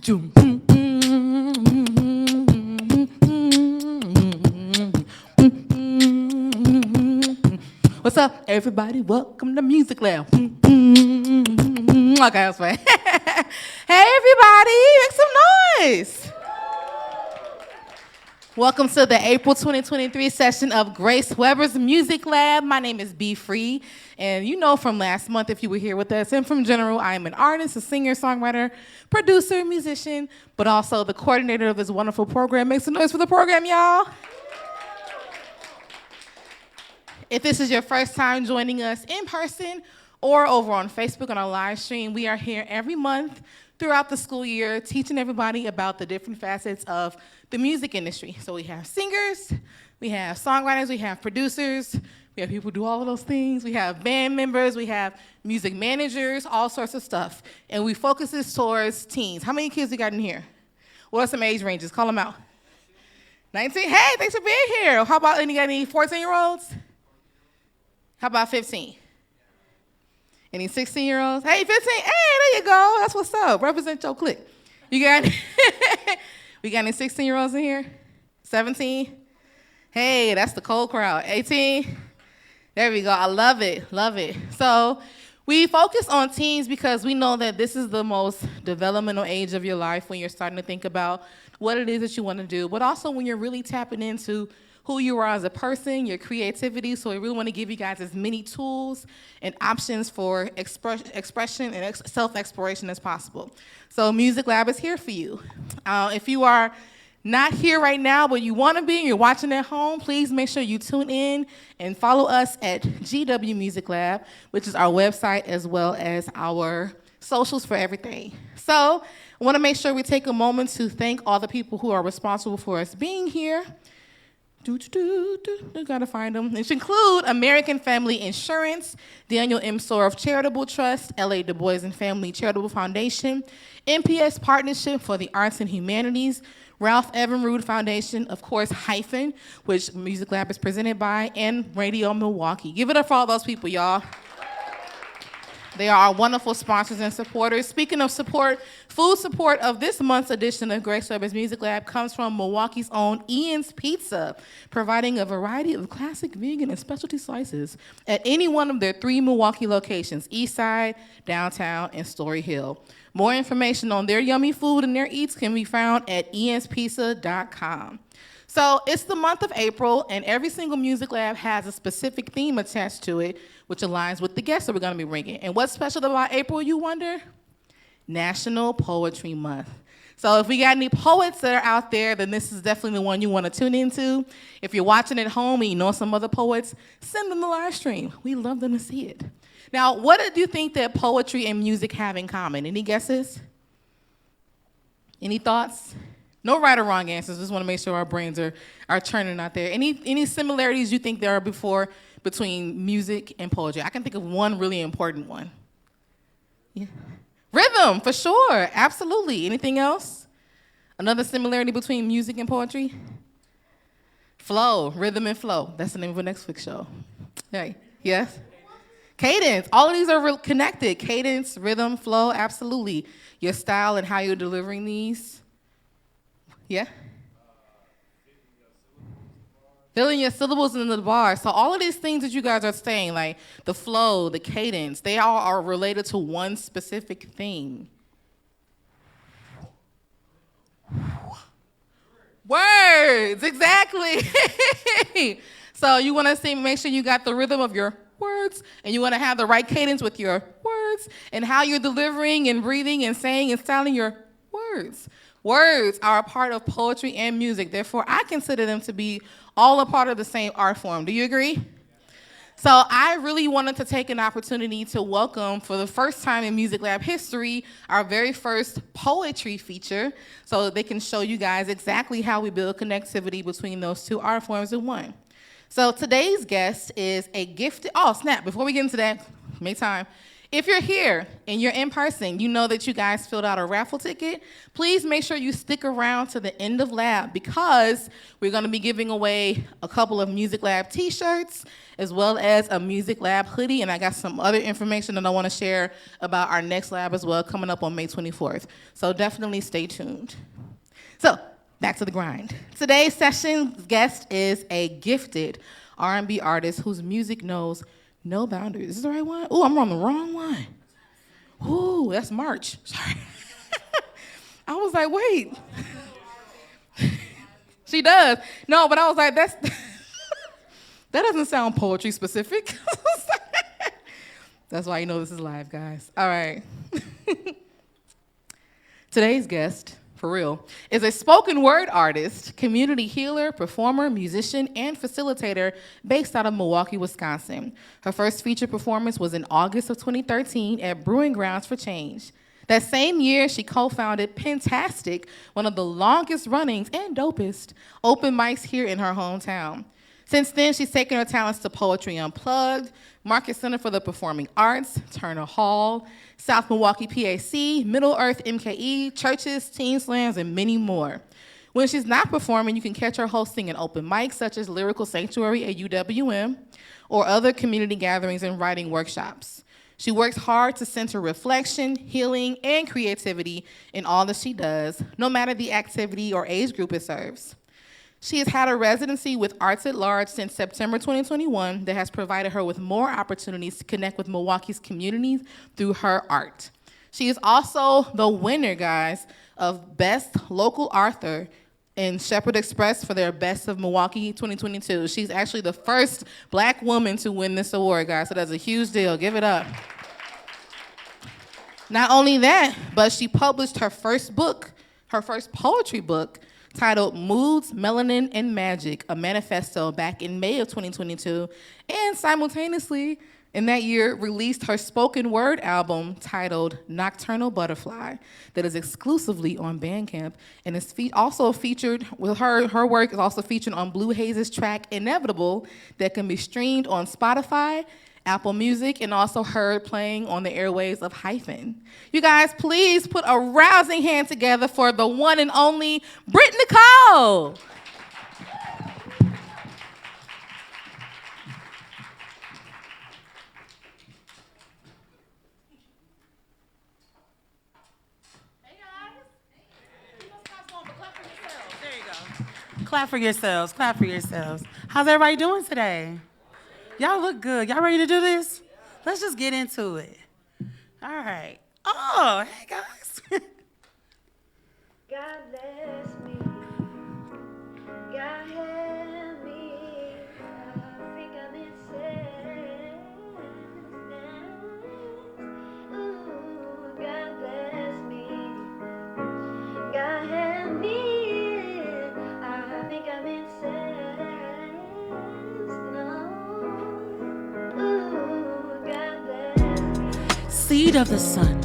What's up, everybody? Welcome to Music Lab. Okay, that's right. Hey, everybody, make some noise. Welcome to the April 2023 session of Grace Weber's Music Lab. My name is B Free, and you know from last month if you were here with us, and from general, I am an artist, a singer, songwriter, producer, musician, but also the coordinator of this wonderful program. Make some noise for the program, y'all. If this is your first time joining us in person or over on Facebook on our live stream, we are here every month throughout the school year teaching everybody about the different facets of the music industry. So we have singers, we have songwriters, we have producers, we have people who do all of those things, we have band members, we have music managers, all sorts of stuff. And we focus this towards teens. How many kids we got in here? What are some age ranges? Call them out. 19? Hey, thanks for being here. How about any 14-year-olds? How about 15? Any 16-year-olds? Hey, 15? Hey, there you go. That's what's up. Represent your clique. You got we got any 16-year-olds in here? 17? Hey, that's the cold crowd. 18? There we go. I love it. Love it. So we focus on teens because we know that this is the most developmental age of your life when you're starting to think about what it is that you want to do, but also when you're really tapping into who you are as a person, your creativity. So we really want to give you guys as many tools and options for expression and self-exploration as possible. So Music Lab is here for you. If you are not here right now, but you want to be and you're watching at home, please make sure you tune in and follow us at GW Music Lab, which is our website as well as our socials for everything. So I want to make sure we take a moment to thank all the people who are responsible for us being here. Gotta find them. Which include American Family Insurance, Daniel M. Soroff Charitable Trust, L.A. Du Bois and Family Charitable Foundation, MPS Partnership for the Arts and Humanities, Ralph Evinrude Foundation, of course, Hyphen, which Music Lab is presented by, and Radio Milwaukee. Give it up for all those people, y'all. They are our wonderful sponsors and supporters. Speaking of support, food support of this month's edition of Grace Weber's Music Lab comes from Milwaukee's own Ian's Pizza, providing a variety of classic vegan and specialty slices at any one of their 3 Milwaukee locations, Eastside, Downtown, and Story Hill. More information on their yummy food and their eats can be found at ianspizza.com. So it's the month of April, and every single Music Lab has a specific theme attached to it, which aligns with the guests that we're going to be bringing. And what's special about April, you wonder? National Poetry Month. So if we got any poets that are out there, then this is definitely the one you want to tune into. If you're watching at home and you know some other poets, send them the live stream. We love them to see it. Now, what do you think that poetry and music have in common? Any guesses? Any thoughts? No right or wrong answers. Just want to make sure our brains are churning out there. Any similarities you think there are between music and poetry? I can think of one really important one. Yeah. Rhythm, for sure. Absolutely. Anything else? Another similarity between music and poetry? Flow. Rhythm and flow. That's the name of a Netflix show. Hey. Yes? Cadence. All of these are connected. Cadence, rhythm, flow, absolutely. Your style and how you're delivering these. Yeah? Filling your syllables in the bar. So all of these things that you guys are saying, like the flow, the cadence, they all are related to one specific thing. Words, exactly. So you want to make sure you got the rhythm of your words, and you want to have the right cadence with your words, and how you're delivering and breathing and saying and styling your words. Words are a part of poetry and music. Therefore, I consider them to be all a part of the same art form. Do you agree? So I really wanted to take an opportunity to welcome, for the first time in Music Lab history, our very first poetry feature, so they can show you guys exactly how we build connectivity between those two art forms in one. So today's guest is a gifted, oh snap, before we get into that, make time, If you're here and you're in person, you know that you guys filled out a raffle ticket. Please make sure you stick around to the end of lab because we're going to be giving away a couple of Music Lab t-shirts as well as a Music Lab hoodie, and I got some other information that I want to share about our next lab as well coming up on May 24th. So definitely stay tuned. So back to the grind. Today's session's guest is a gifted R&B artist whose music knows no boundaries. Is this the right one? Oh, I'm on the wrong one. Ooh, that's March. Sorry. I was like, wait. She does. No, but I was like, that doesn't sound poetry specific. That's why you know this is live, guys. All right. Today's guest, for real, is a spoken word artist, community healer, performer, musician, and facilitator based out of Milwaukee, Wisconsin. Her first feature performance was in August of 2013 at Brewing Grounds for Change. That same year, she co-founded Pentastic, one of the longest runnings and dopest open mics here in her hometown. Since then, she's taken her talents to Poetry Unplugged, Market Center for the Performing Arts, Turner Hall, South Milwaukee PAC, Middle Earth MKE, churches, teen slams, and many more. When she's not performing, you can catch her hosting an open mic such as Lyrical Sanctuary at UWM or other community gatherings and writing workshops. She works hard to center reflection, healing, and creativity in all that she does, no matter the activity or age group it serves. She has had a residency with Arts at Large since September 2021 that has provided her with more opportunities to connect with Milwaukee's communities through her art. She is also the winner, guys, of Best Local Author in Shepherd Express for their Best of Milwaukee 2022. She's actually the first Black woman to win this award, guys, so that's a huge deal. Give it up. Not only that, but she published her first poetry book, titled Moods, Melanin, and Magic, a manifesto back in May of 2022, and simultaneously in that year released her spoken word album titled Nocturnal Butterfly that is exclusively on Bandcamp and is also featured, with her work is also featured on Blue Haze's track Inevitable that can be streamed on Spotify, Apple Music, and also heard playing on the airwaves of Hyphen. You guys, please put a rousing hand together for the one and only Brit Nicole. Hey guys. There you go. Clap for yourselves. Clap for yourselves. How's everybody doing today? Y'all look good. Y'all ready to do this? Let's just get into it. All right. Oh, hey, guys. God bless me. God help me. I think I'm in sadness. Ooh, God bless me. God help me. I think I'm in sadness. Seed of the sun.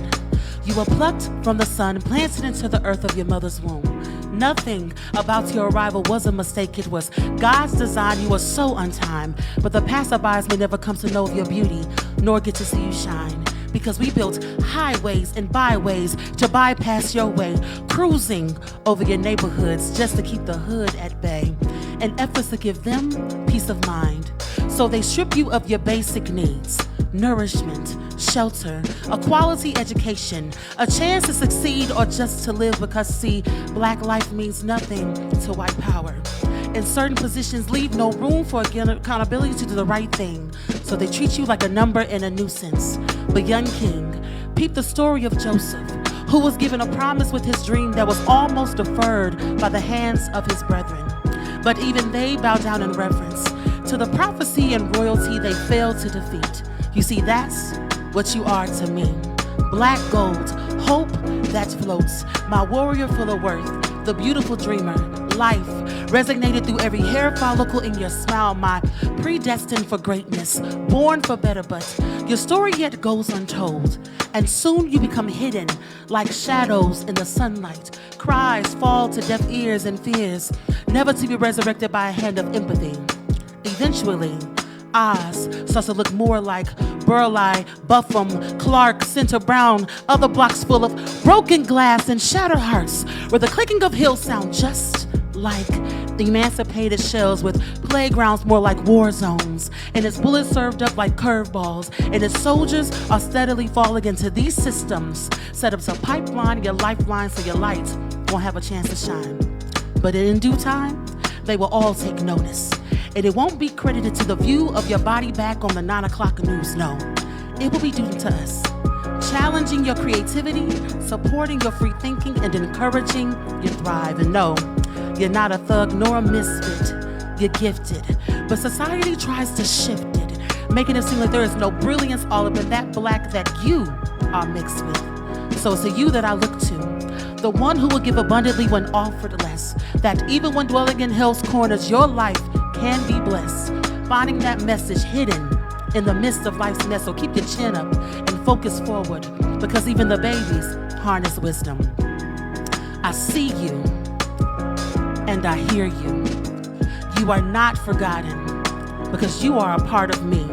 You were plucked from the sun, planted into the earth of your mother's womb. Nothing about your arrival was a mistake. It was God's design. You were so on time. But the passerbys may never come to know of your beauty, nor get to see you shine. Because we built highways and byways to bypass your way, cruising over your neighborhoods just to keep the hood at bay. In efforts to give them peace of mind. So they strip you of your basic needs. Nourishment, shelter, a quality education, a chance to succeed or just to live because, see, Black life means nothing to white power. And certain positions leave no room for accountability to do the right thing. So they treat you like a number and a nuisance. But young king, peep the story of Joseph, who was given a promise with his dream that was almost deferred by the hands of his brethren. But even they bow down in reverence to the prophecy and royalty they failed to defeat. You see, that's what you are to me. Black gold, hope that floats, my warrior full of worth, the beautiful dreamer, life resonated through every hair follicle in your smile, my predestined for greatness, born for better, but your story yet goes untold. And soon you become hidden like shadows in the sunlight. Cries fall to deaf ears and fears, never to be resurrected by a hand of empathy. Eventually, Oz starts to look more like Burleigh, Buffum, Clark, Center Brown, other blocks full of broken glass and shattered hearts, where the clicking of hills sound just like the emancipated shells, with playgrounds more like war zones, and its bullets served up like curveballs, and its soldiers are steadily falling into these systems, set up to pipeline your lifeline so your light won't have a chance to shine. But in due time, they will all take notice, and it won't be credited to the view of your body back on the 9 o'clock news, no. It will be due to us, challenging your creativity, supporting your free thinking, and encouraging your thrive. And no, you're not a thug nor a misfit, you're gifted. But society tries to shift it, making it seem like there is no brilliance all up in that black that you are mixed with. So it's to you that I look to, the one who will give abundantly when offered less, that even when dwelling in hell's corners, your life can be blessed, finding that message hidden in the midst of life's mess. So keep your chin up and focus forward, because even the babies harness wisdom. I see you and I hear you. You are not forgotten, because you are a part of me.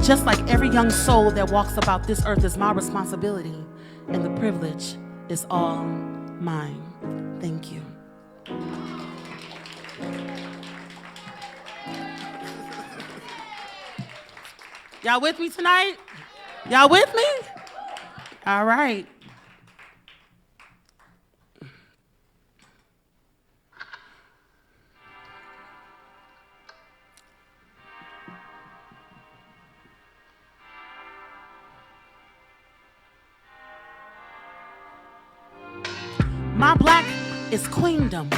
Just like every young soul that walks about this earth is my responsibility, and the privilege is all mine. Thank you. Y'all with me tonight? Y'all with me? All right. My black is queendom,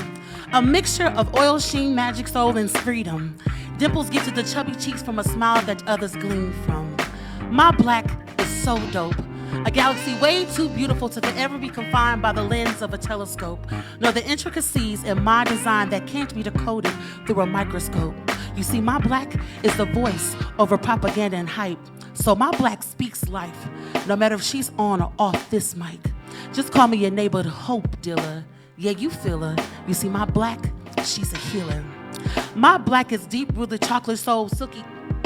a mixture of oil sheen, magic soul, and freedom. Dimples gifted to chubby cheeks from a smile that others glean from. My black is so dope, a galaxy way too beautiful to ever be confined by the lens of a telescope, nor the intricacies in my design that can't be decoded through a microscope. You see, my black is the voice over propaganda and hype, so my black speaks life, no matter if she's on or off this mic. Just call me your neighborhood hope dealer. Yeah, you feel her. You see, my black, she's a healer. My black is deep-rooted chocolate soul, silky.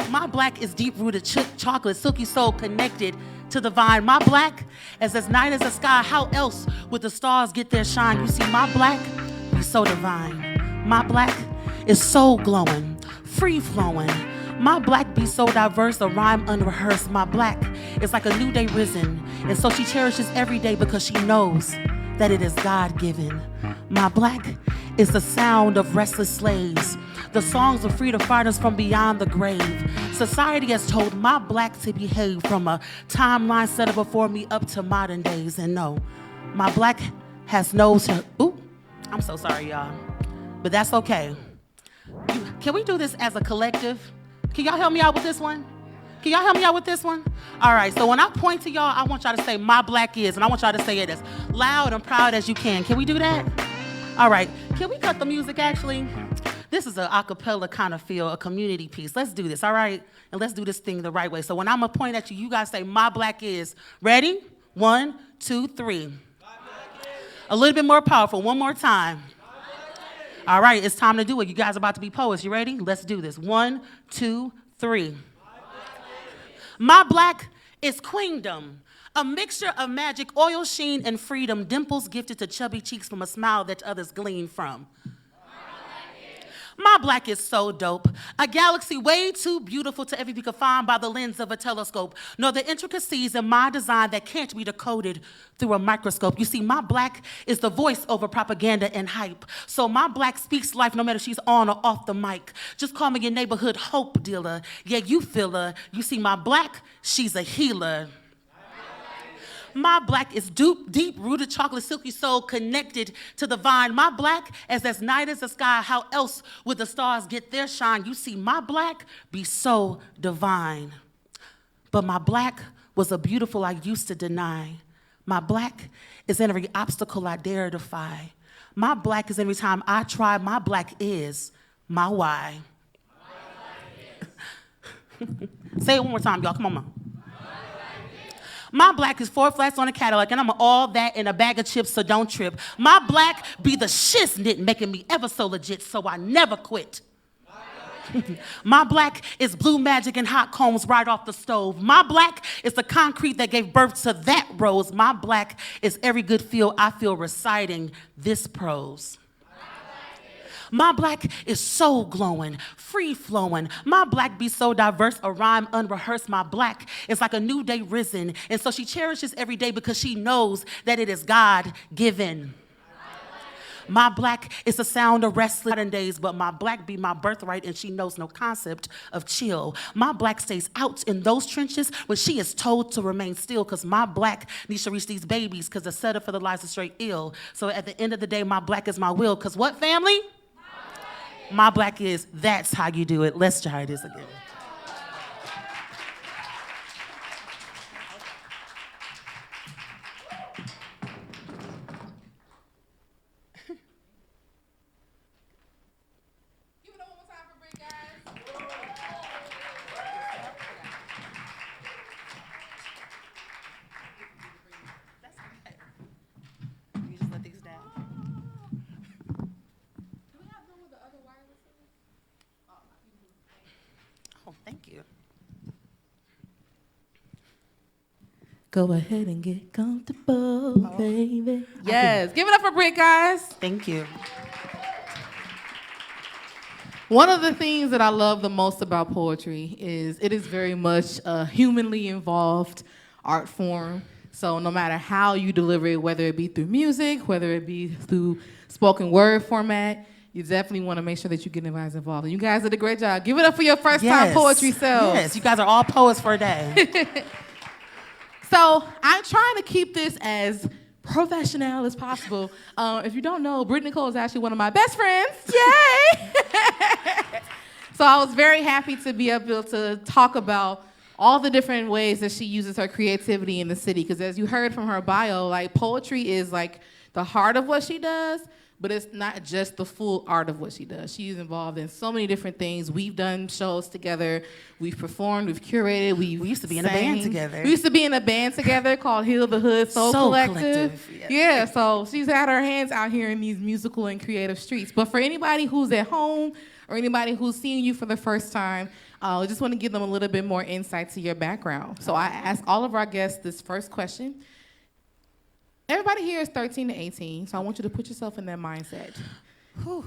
My black is deep-rooted chocolate, silky soul connected to the vine. My black is as night as the sky. How else would the stars get their shine? You see, my black is so divine. My black is so glowing, free-flowing. My black be so diverse, a rhyme unrehearsed. My black is like a new day risen, and so she cherishes every day because she knows that it is God-given. My black is the sound of restless slaves, the songs of freedom fighters from beyond the grave. Society has told my black to behave, from a timeline set up before me up to modern days. And no, my black has knows her. Ooh, I'm so sorry, y'all, but that's okay. Can we do this as a collective? Can y'all help me out with this one? Can y'all help me out with this one? All right, so when I point to y'all, I want y'all to say my black is, and I want y'all to say it as loud and proud as you can. Can we do that? All right, can we cut the music actually? This is an a cappella kind of feel, a community piece. Let's do this, all right? And let's do this thing the right way. So when I'm gonna point at you, you guys say my black is. Ready? 1, 2, 3. A little bit more powerful, one more time. All right, it's time to do it. You guys are about to be poets. You ready? Let's do this. 1, 2, 3. My black is queendom, a mixture of magic, oil sheen, and freedom, dimples gifted to chubby cheeks from a smile that others glean from. My black is so dope, a galaxy way too beautiful to ever be confined by the lens of a telescope, nor the intricacies in my design that can't be decoded through a microscope. You see, my black is the voice over propaganda and hype, so my black speaks life no matter if she's on or off the mic. Just call me your neighborhood hope dealer. Yeah, you feel her. You see, my black, she's a healer. My black is deep-rooted chocolate, silky soul connected to the vine. My black is as night as the sky. How else would the stars get their shine? You see, my black be so divine. But my black was a beautiful I used to deny. My black is in every obstacle I dare defy. My black is every time I try. My black is my why. Say it one more time, y'all. Come on. My black is 4 flats on a Cadillac, and I'm all that in a bag of chips, so don't trip. My black be the shiznit making me ever so legit, so I never quit. My black is blue magic and hot combs right off the stove. My black is the concrete that gave birth to that rose. My black is every good feel I feel reciting this prose. My black is soul glowing, free flowing. My black be so diverse, a rhyme unrehearsed. My black is like a new day risen. And so she cherishes every day because she knows that it is God given. My black is the sound of restless modern days, but my black be my birthright and she knows no concept of chill. My black stays out in those trenches when she is told to remain still, because my black needs to reach these babies because the setup for the lives is straight ill. So at the end of the day, my black is my will, because what, family? My black is, that's how you do it. Let's try this again. Give it up one more time for Brit, guys. That's okay. You just let these down. Do we have room with the other wireless? Oh, thank you. Go ahead and get comfortable, baby. Yes, give it up for Brit, guys. Thank you. One of the things that I love the most about poetry is it is very much a humanly involved art form. So no matter how you deliver it, whether it be through music, whether it be through spoken word format, you definitely want to make sure that you get everybody involved. And you guys did a great job. Give it up for your first time poetry selves. Yes, you guys are all poets for a day. So I'm trying to keep this as professional as possible. If you don't know, Brit Nicole is actually one of my best friends. Yay! So I was very happy to be able to talk about all the different ways that she uses her creativity in the city. Because as you heard from her bio, like poetry is like the heart of what she does, but it's not just the full art of what she does. She's involved in so many different things. We've done shows together. We've performed. We've curated. We used to be in a band together. We used to be in a band together called Heal the Hood Soul Collective. Yeah, so she's had her hands out here in these musical and creative streets. But for anybody who's at home or anybody who's seeing you for the first time, I just want to give them a little bit more insight to your background. So I ask all of our guests this first question. Everybody here is 13 to 18, so I want you to put yourself in that mindset.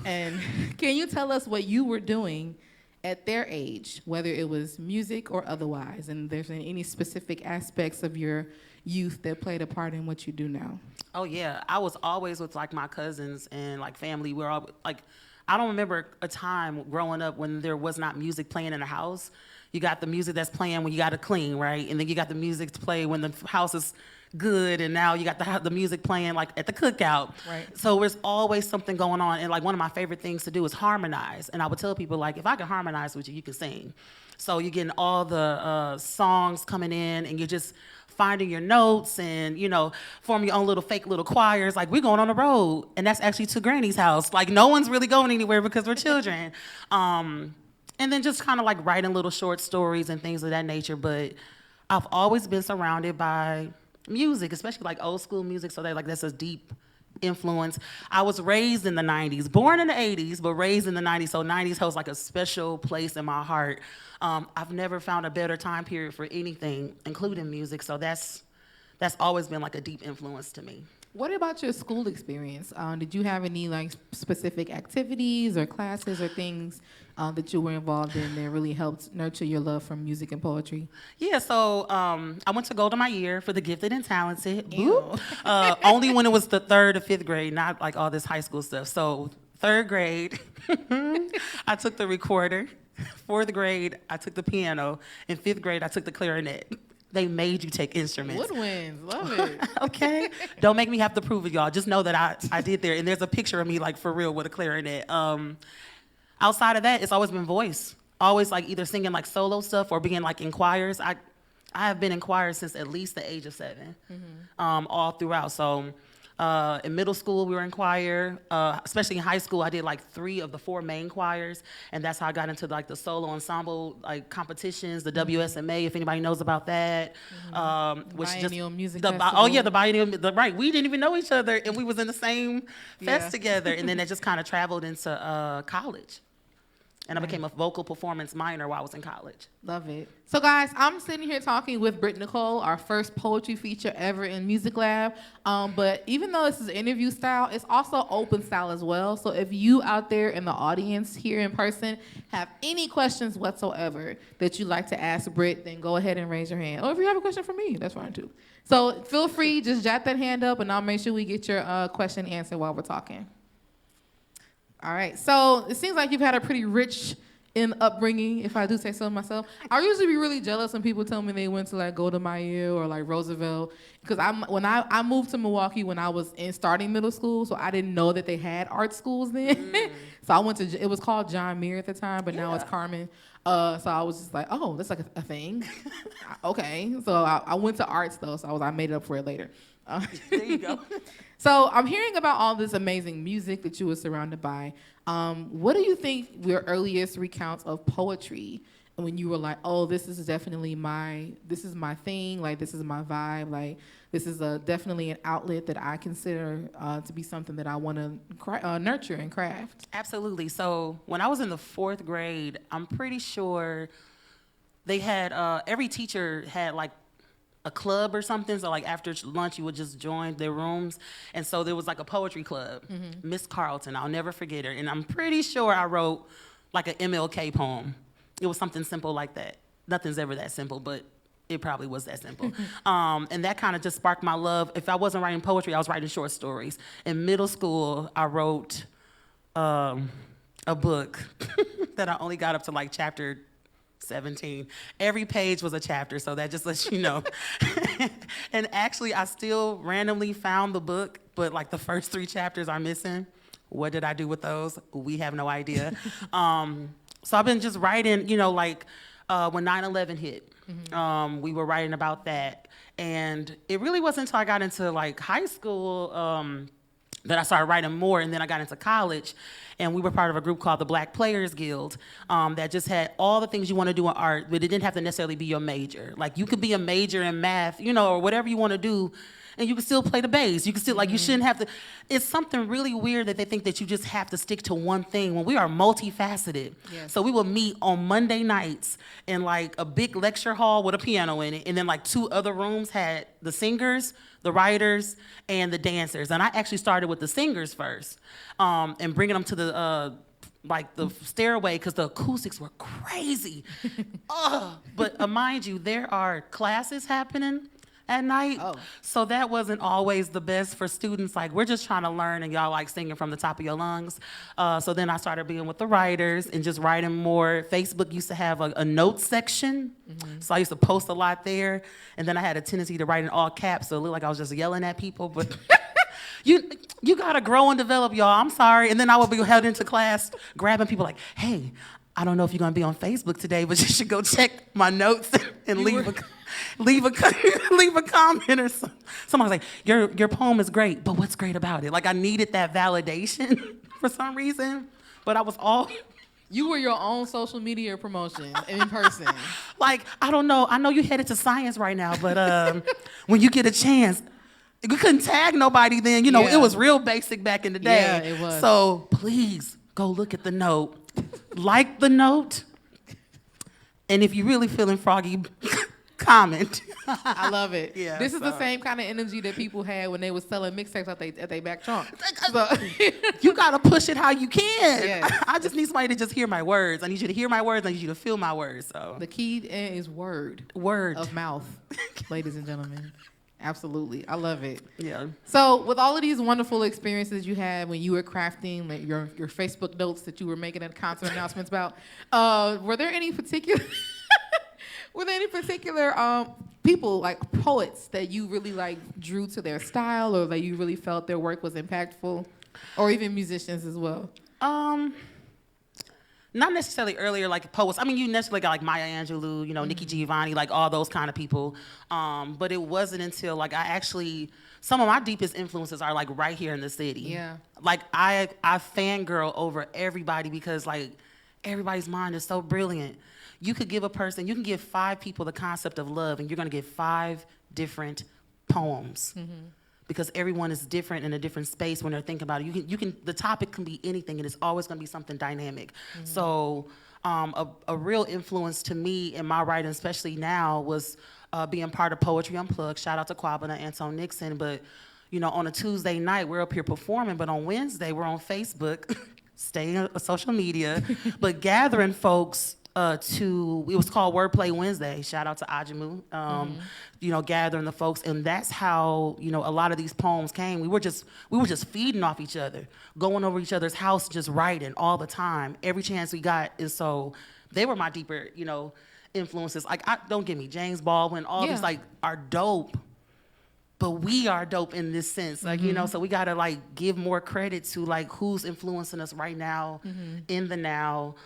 And can you tell us what you were doing at their age, whether it was music or otherwise, and there's any specific aspects of your youth that played a part in what you do now? Oh yeah, I was always with like my cousins and like family. We're all like, I don't remember a time growing up when there was not music playing in the house. You got the music that's playing when you got to clean, right? And then you got the music to play when the house is good, and now you got the music playing like at the cookout. Right. So there's always something going on, and like one of my favorite things to do is harmonize. And I would tell people like, if I can harmonize with you, you can sing. So you're getting all the songs coming in, and you're just finding your notes, and you know, form your own little fake little choirs. Like we're going on the road, and that's actually to Granny's house. Like no one's really going anywhere because we're children. And then just kind of like writing little short stories and things of that nature. But I've always been surrounded by music, especially like old school music. So that's a deep influence. I was raised in the 90s, born in the 80s, but raised in the 90s. So 90s holds like a special place in my heart. I've never found a better time period for anything, including music. So that's always been like a deep influence to me. What about your school experience? Did you have any like specific activities or classes or things that you were involved in that really helped nurture your love for music and poetry? Yeah, so I went to Golden My Year for the gifted and talented. Only when it was the 3rd or 5th grade, not like all this high school stuff. So 3rd grade, I took the recorder. 4th grade, I took the piano. In 5th grade, I took the clarinet. They made you take instruments. Woodwinds, love it. Okay, don't make me have to prove it, y'all. Just know that I did there, and there's a picture of me like for real with a clarinet. Outside of that, it's always been voice. Always like either singing like solo stuff or being like in choirs. I have been in choirs since at least the age of 7, all throughout. So in middle school, we were in choir. Especially in high school, I did like 3 of the 4 main choirs, and that's how I got into like the solo ensemble like competitions, the WSMA, if anybody knows about that. Which Biennial Music the Festival. the biennial. Right, we didn't even know each other, and we was in the same fest together, and then it just kind of traveled into college. And I became a vocal performance minor while I was in college. Love it. So guys, I'm sitting here talking with Brit Nicole, our first poetry feature ever in Music Lab. But even though this is interview style, it's also open style as well. So if you out there in the audience here in person have any questions whatsoever that you'd like to ask Brit, then go ahead and raise your hand. Or if you have a question for me, that's fine too. So feel free, just jot that hand up and I'll make sure we get your question answered while we're talking. All right, so it seems like you've had a pretty rich upbringing, if I do say so myself. I usually be really jealous when people tell me they went to like Golda Meir or like Roosevelt, because when I moved to Milwaukee when I was in starting middle school, so I didn't know that they had art schools then. So I went to, it was called John Muir at the time, but now it's Carmen. So I was just like, oh, that's like a thing. Okay, so I went to arts though, so I made it up for it later. There you go. So I'm hearing about all this amazing music that you were surrounded by. What do you think were your earliest recounts of poetry? And when you were like, oh, this is definitely my thing, like this is my vibe, like this is definitely an outlet that I consider to be something that I want to nurture and craft? Absolutely. So when I was in the 4th grade, I'm pretty sure they had, every teacher had like a club or something. So like after lunch, you would just join their rooms. And so there was like a poetry club, Miss Carlton, I'll never forget her. And I'm pretty sure I wrote like an MLK poem. It was something simple like that. Nothing's ever that simple, but it probably was that simple. And that kind of just sparked my love. If I wasn't writing poetry, I was writing short stories. In middle school, I wrote a book that I only got up to like chapter 17. Every page was a chapter, so that just lets you know. And actually, I still randomly found the book, but like the first 3 chapters are missing. What did I do with those? We have no idea. So I've been just writing, you know, like when 9/11 hit, we were writing about that. And it really wasn't until I got into like high school that I started writing more, and then I got into college, and we were part of a group called the Black Players Guild that just had all the things you want to do in art, but it didn't have to necessarily be your major. Like you could be a major in math, you know, or whatever you want to do, and you can still play the bass. You can still, like, you shouldn't have to. It's something really weird that they think that you just have to stick to one thing when we are multifaceted. Yes. So we will meet on Monday nights in like a big lecture hall with a piano in it, and then like 2 other rooms had the singers, the writers, and the dancers. And I actually started with the singers first, and bringing them to the like the stairway, because the acoustics were crazy. But mind you, there are classes happening at night. So that wasn't always the best for students. Like, we're just trying to learn, and y'all like singing from the top of your lungs. So then I started being with the writers and just writing more. Facebook used to have a notes section. So I used to post a lot there. And then I had a tendency to write in all caps, so it looked like I was just yelling at people. But you gotta grow and develop, y'all. I'm sorry. And then I would be held into class grabbing people like, hey, I don't know if you're gonna be on Facebook today, but you should go check my notes and leave a comment or something. Someone's like, your poem is great, but what's great about it? Like, I needed that validation for some reason, but I was all. You were your own social media promotion in person. Like, I don't know. I know you headed to science right now, but when you get a chance, we couldn't tag nobody then. You know, It was real basic back in the day. Yeah, it was. So please go look at the note. Like the note. And if you're really feeling froggy, comment. I love it. Yeah, this is the same kind of energy that people had when they was selling mixtapes at they back trunk. So. You gotta push it how you can. Yes. I just need somebody to just hear my words. I need you to hear my words. I need you to feel my words. So the key is word of mouth, ladies and gentlemen. Absolutely, I love it. Yeah. So with all of these wonderful experiences you had when you were crafting like your Facebook notes that you were making at concert announcements about, were there any particular people, like poets, that you really like drew to their style, or that you really felt their work was impactful, or even musicians as well? Not necessarily earlier, like poets. I mean, you necessarily got like Maya Angelou, you know, Nikki Giovanni, like all those kind of people. But it wasn't until like some of my deepest influences are like right here in the city. Yeah. Like I fangirl over everybody because like everybody's mind is so brilliant. You can give 5 people the concept of love, and you're gonna get 5 different poems. because everyone is different in a different space when they're thinking about it. The topic can be anything, and it's always going to be something dynamic. So a real influence to me in my writing, especially now, was being part of Poetry Unplugged. Shout out to Quabba and Anton Nixon. But, you know, on a Tuesday night, we're up here performing, but on Wednesday, we're on Facebook, staying on social media, but gathering folks it was called Wordplay Wednesday. Shout out to Ajamu, you know, gathering the folks. And that's how, you know, a lot of these poems came. We were just feeding off each other, going over each other's house, just writing all the time, every chance we got. And so they were my deeper, you know, influences. Like, don't get me, James Baldwin, all these like are dope, but we are dope in this sense. Like, you know, so we gotta like give more credit to like who's influencing us right now, in the now.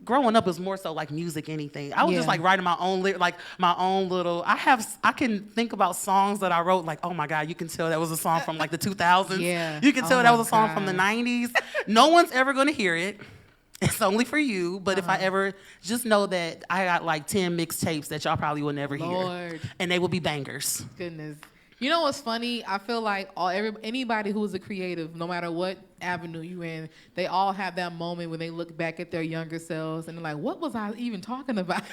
Growing up was more so like music, anything. I was just like writing my own little. I can think about songs that I wrote. Like, oh my God, you can tell that was a song from like the 2000s. Yeah. You can tell that was a song from the 90s. No one's ever gonna hear it. It's only for you. But if I ever, just know that I got like 10 mixtapes that y'all probably will never hear, and they will be bangers. Goodness. You know what's funny? I feel like anybody who is a creative, no matter what avenue you're in, they all have that moment when they look back at their younger selves and they're like, what was I even talking about?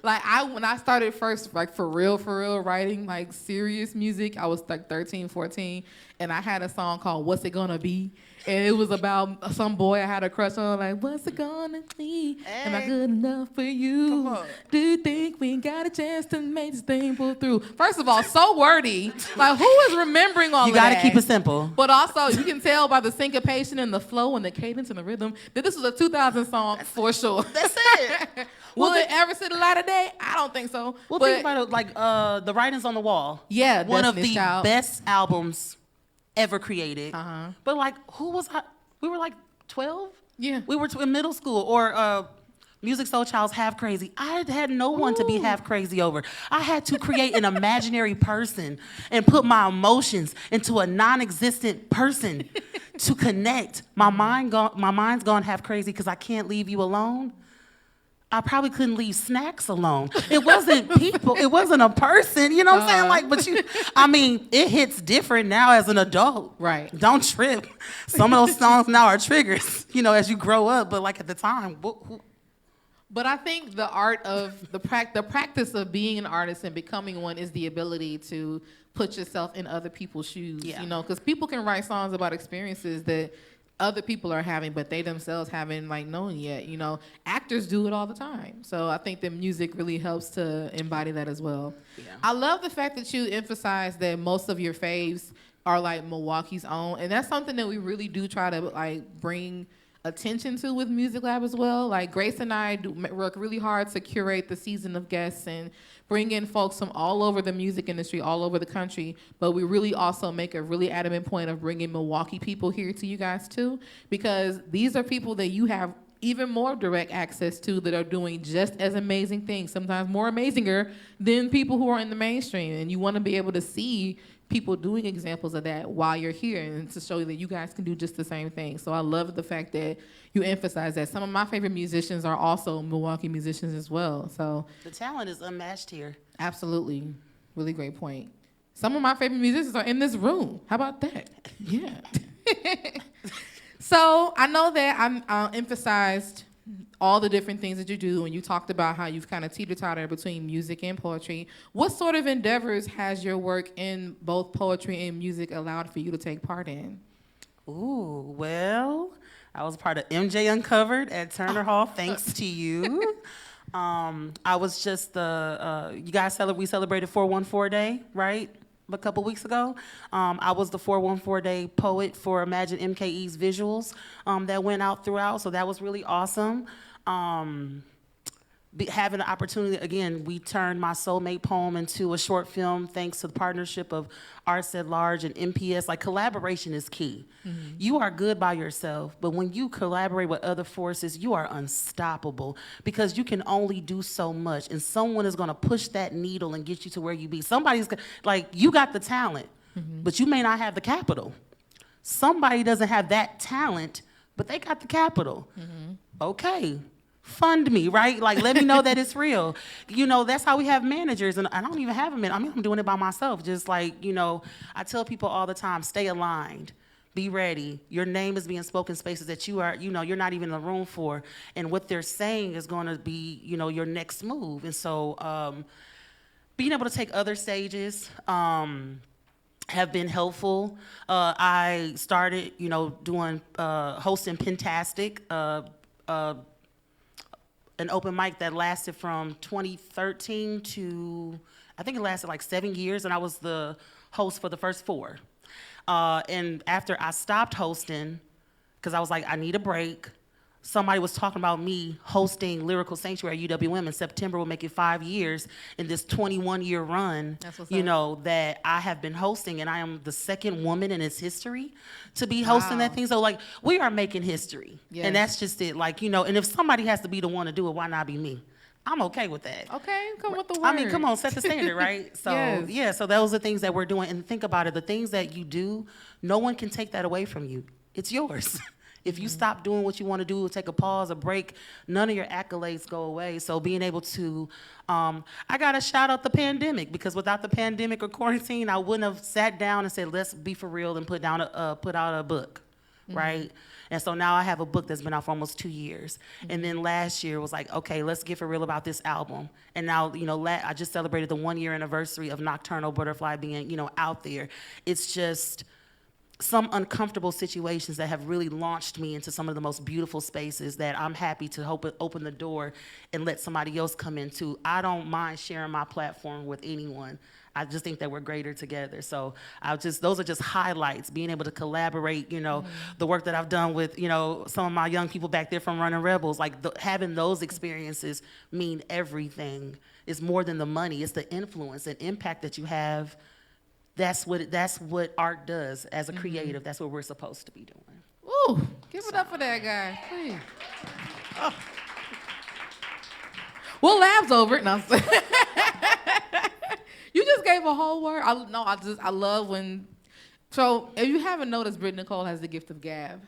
Like, when I started first, like for real, writing like serious music, I was like 13, 14, and I had a song called What's It Gonna Be? And it was about some boy I had a crush on, like, what's it gonna be? Am I good enough for you? Do you think we got a chance to make this thing pull through? First of all, so wordy. Like, who is remembering all of that? You gotta keep it simple. But also, you can tell by the syncopation and the flow and the cadence and the rhythm that this was a 2000 song for sure. That's it. Will it ever see the light of day? I don't think so. Well, think about it, like The Writing's on the Wall. Yeah, one of the Destiny's Child. best albums ever created. But like, who was I? We were like 12. Yeah, we were in middle school. Or Music Soul Child's Half Crazy. I had no one to be half crazy over. I had to create an imaginary person and put my emotions into a non-existent person to connect. My mind's gone half crazy because I can't leave you alone. I probably couldn't leave snacks alone. It wasn't people. It wasn't a person. You know what I'm saying? Like, but it hits different now as an adult. Right. Don't trip. Some of those songs now are triggers, you know, as you grow up. But like at the time, But I think the art of the practice of being an artist and becoming one is the ability to put yourself in other people's shoes. Yeah. You know, because people can write songs about experiences that other people are having, but they themselves haven't like known yet. You know, actors do it all the time. So I think that music really helps to embody that as well. Yeah. I love the fact that you emphasize that most of your faves are like Milwaukee's own, and that's something that we really do try to like bring attention to with Music Lab as well. Like Grace and I work really hard to curate the season of guests and bring in folks from all over the music industry, all over the country, but we really also make a really adamant point of bringing Milwaukee people here to you guys too, because these are people that you have even more direct access to that are doing just as amazing things, sometimes more amazinger than people who are in the mainstream, and you want to be able to see people doing examples of that while you're here and to show you that you guys can do just the same thing. So I love the fact that you emphasize that. Some of my favorite musicians are also Milwaukee musicians as well. So the talent is unmatched here. Absolutely. Really great point. Some of my favorite musicians are in this room. How about that? Yeah. So I know that I emphasized all the different things that you do, and you talked about how you've kind of teeter-totter between music and poetry. What sort of endeavors has your work in both poetry and music allowed for you to take part in? Ooh, well, I was part of MJ Uncovered at Turner Hall, thanks to you. I was just you guys we celebrated 414 Day, right? A couple weeks ago. I was the 414 Day poet for Imagine MKE's visuals that went out throughout, so that was really awesome. Having the opportunity, again, we turned my soulmate poem into a short film thanks to the partnership of Arts at Large and MPS. Like, collaboration is key. Mm-hmm. You are good by yourself, but when you collaborate with other forces, you are unstoppable because you can only do so much, and someone is gonna push that needle and get you to where you be. Somebody's, like, you got the talent, but you may not have the capital. Somebody doesn't have that talent, but they got the capital. Okay. fund me, right? Like, let me know that it's real. That's how we have managers, and I don't even have them. I'm doing it by myself. Just like, I tell people all the time, stay aligned. Be ready. Your name is being spoken spaces that you are, you're not even in the room for. And what they're saying is going to be, your next move. And so being able to take other stages have been helpful. I started, doing, hosting Pentastic, an open mic that lasted from 2013 to, I think it lasted like 7 years, and I was the host for the first 4. And after I stopped hosting, because I was like, I need a break, somebody was talking about me hosting Lyrical Sanctuary at UWM in September will make it 5 years in this 21-year run, that I have been hosting, and I am the second woman in its history to be hosting that thing. So like, we are making history, and that's just it. Like, and if somebody has to be the one to do it, why not be me? I'm okay with that. Okay, come with the word. I mean, come on, set the standard, right? So yeah, so those are things that we're doing. And think about it, the things that you do, no one can take that away from you. It's yours. If you stop doing what you want to do, take a pause, a break, none of your accolades go away. So being able to, I got to shout out the pandemic, because without the pandemic or quarantine, I wouldn't have sat down and said, let's be for real and put out a book, right? And so now I have a book that's been out for almost 2 years. And then last year was like, okay, let's get for real about this album. And now, I just celebrated the 1-year anniversary of Nocturnal Butterfly being, out there. It's just some uncomfortable situations that have really launched me into some of the most beautiful spaces that I'm happy to open the door and let somebody else come into. I don't mind sharing my platform with anyone. I just think that we're greater together. So those are just highlights, being able to collaborate, the work that I've done with, some of my young people back there from Running Rebels, like having those experiences mean everything. It's more than the money, it's the influence and impact that you have. That's what art does as a creative. That's what we're supposed to be doing. Ooh, give it up for that guy, please. Oh. Well, lab's over it. No, you just gave a whole word. I love when. So if you haven't noticed, Brit Nicole has the gift of gab,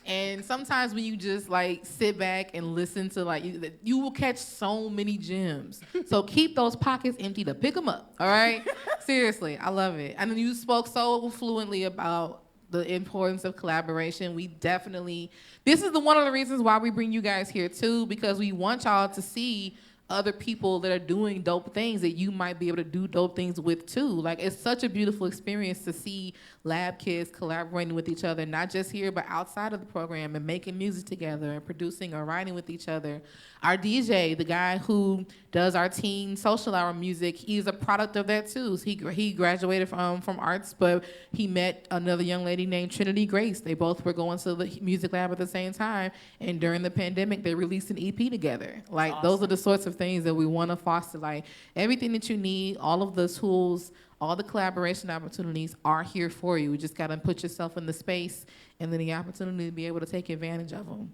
and sometimes when you just like sit back and listen to you will catch so many gems. So keep those pockets empty to pick them up. All right, seriously, I love it. And then you spoke so fluently about the importance of collaboration. This is one of the reasons why we bring you guys here too, because we want y'all to see other people that are doing dope things that you might be able to do dope things with too. Like, it's such a beautiful experience to see lab kids collaborating with each other, not just here, but outside of the program, and making music together and producing or writing with each other. Our DJ, the guy who does our teen social hour music, he's a product of that too. So he graduated from arts, but he met another young lady named Trinity Grace. They both were going to the music lab at the same time, and during the pandemic, they released an EP together. Like, awesome. Those are the sorts of things that we want to foster. Like, everything that you need, all of the tools, all the collaboration opportunities are here for you. You just got to put yourself in the space and then the opportunity to be able to take advantage of them.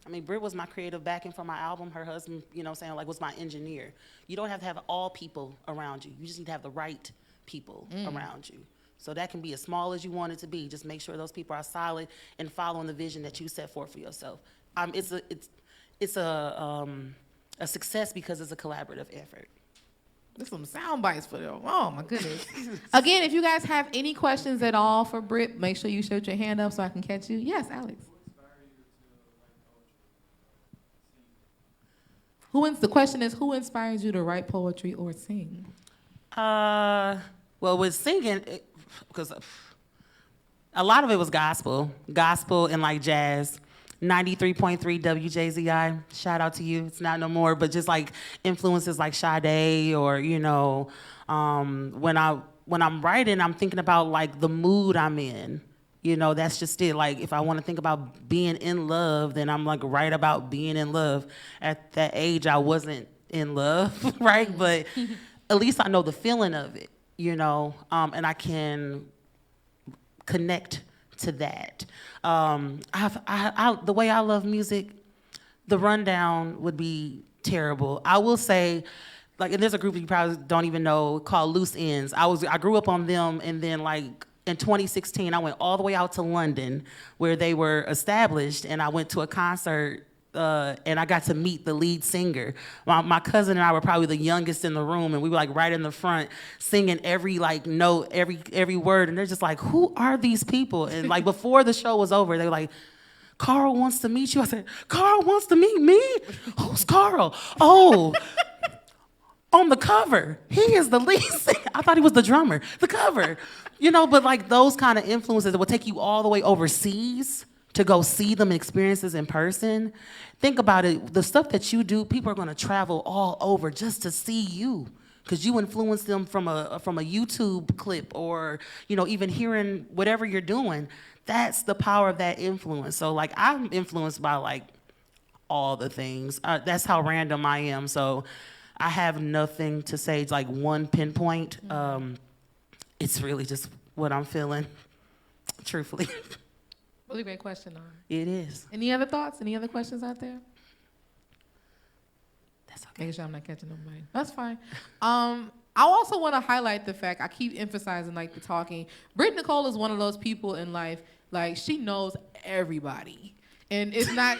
I mean, Brit was my creative backing for my album. Her husband, was my engineer. You don't have to have all people around you. You just need to have the right people around you. So that can be as small as you want it to be. Just make sure those people are solid and following the vision that you set forth for yourself. It's a success because it's a collaborative effort. There's some sound bites for them. Oh my goodness. Again, if you guys have any questions at all for Brit, make sure you shoot your hand up so I can catch you. Yes, Alex. The question is, who inspires you to write poetry or sing? Well, with singing, because a lot of it was gospel and like jazz. 93.3 WJZI, shout out to you. It's not no more, but just like influences like Sade, or when I'm writing, I'm thinking about like the mood I'm in. That's just it. Like, if I want to think about being in love, then I'm like write about being in love. At that age, I wasn't in love, right? But at least I know the feeling of it, and I can connect to that. The way I love music, the rundown would be terrible. I will say, and there's a group you probably don't even know called Loose Ends. I grew up on them, and then in 2016, I went all the way out to London where they were established, and I went to a concert and I got to meet the lead singer. My cousin and I were probably the youngest in the room, and we were like right in the front singing every like note, every word, and they're just like, who are these people? And like before the show was over, they were like, Carl wants to meet you. I said, Carl wants to meet me? Who's Carl? Oh, on the cover. He is the lead singer. I thought he was the drummer. The cover. But like those kind of influences that will take you all the way overseas to go see them experiences in person. Think about it. The stuff that you do, people are going to travel all over just to see you because you influence them from a YouTube clip or, even hearing whatever you're doing. That's the power of that influence. So like I'm influenced by like all the things. That's how random I am. So I have nothing to say. It's like one pinpoint. It's really just what I'm feeling, truthfully. Really great question, though. It is. Any other thoughts? Any other questions out there? That's okay. Making sure I'm not catching nobody. That's fine. I also want to highlight the fact, I keep emphasizing like the talking. Brit Nicole is one of those people in life, like she knows everybody. And it's not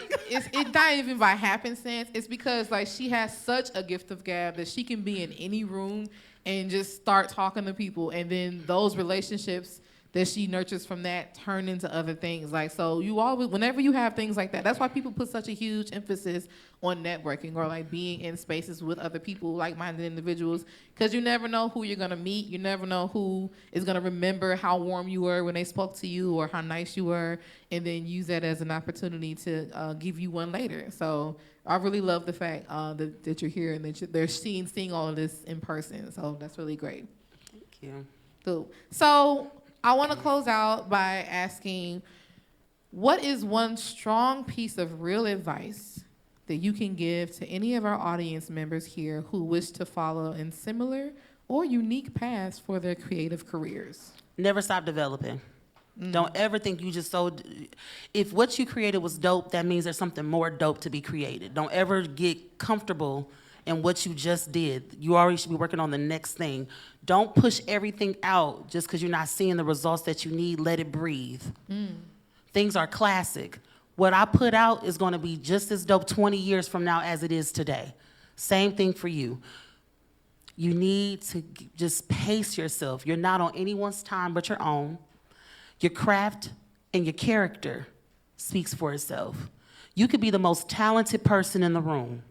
even by happenstance. It's because like she has such a gift of gab that she can be in any room and just start talking to people. And then those relationships that she nurtures from that turn into other things. Like, so you always, whenever you have things like that, that's why people put such a huge emphasis on networking or like being in spaces with other people, like-minded individuals, because you never know who you're gonna meet. You never know who is gonna remember how warm you were when they spoke to you or how nice you were, and then use that as an opportunity to give you one later. So I really love the fact that you're here and that they're seeing all of this in person. So that's really great. Thank you. Cool. So I want to close out by asking, what is one strong piece of real advice that you can give to any of our audience members here who wish to follow in similar or unique paths for their creative careers? Never stop developing. Don't ever think you just if what you created was dope, that means there's something more dope to be created. Don't ever get comfortable in what you just did. You already should be working on the next thing. Don't push everything out just because you're not seeing the results that you need. Let it breathe. Things are classic. What I put out is going to be just as dope 20 years from now as it is today. Same thing for you. You need to just pace yourself. You're not on anyone's time but your own. Your craft and your character speaks for itself. You could be the most talented person in the room,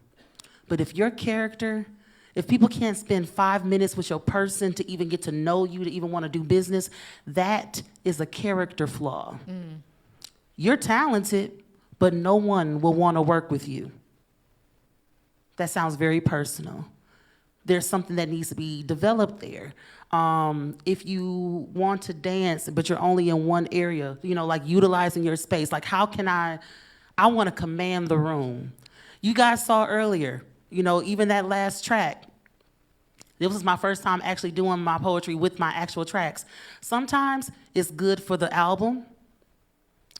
but if your character, if people can't spend 5 minutes with your person to even get to know you, to even want to do business, that is a character flaw. You're talented, but no one will want to work with you. That sounds very personal. There's something that needs to be developed there. If you want to dance, but you're only in one area, like utilizing your space, like how can I want to command the room. You guys saw earlier, even that last track, this was my first time actually doing my poetry with my actual tracks. Sometimes it's good for the album.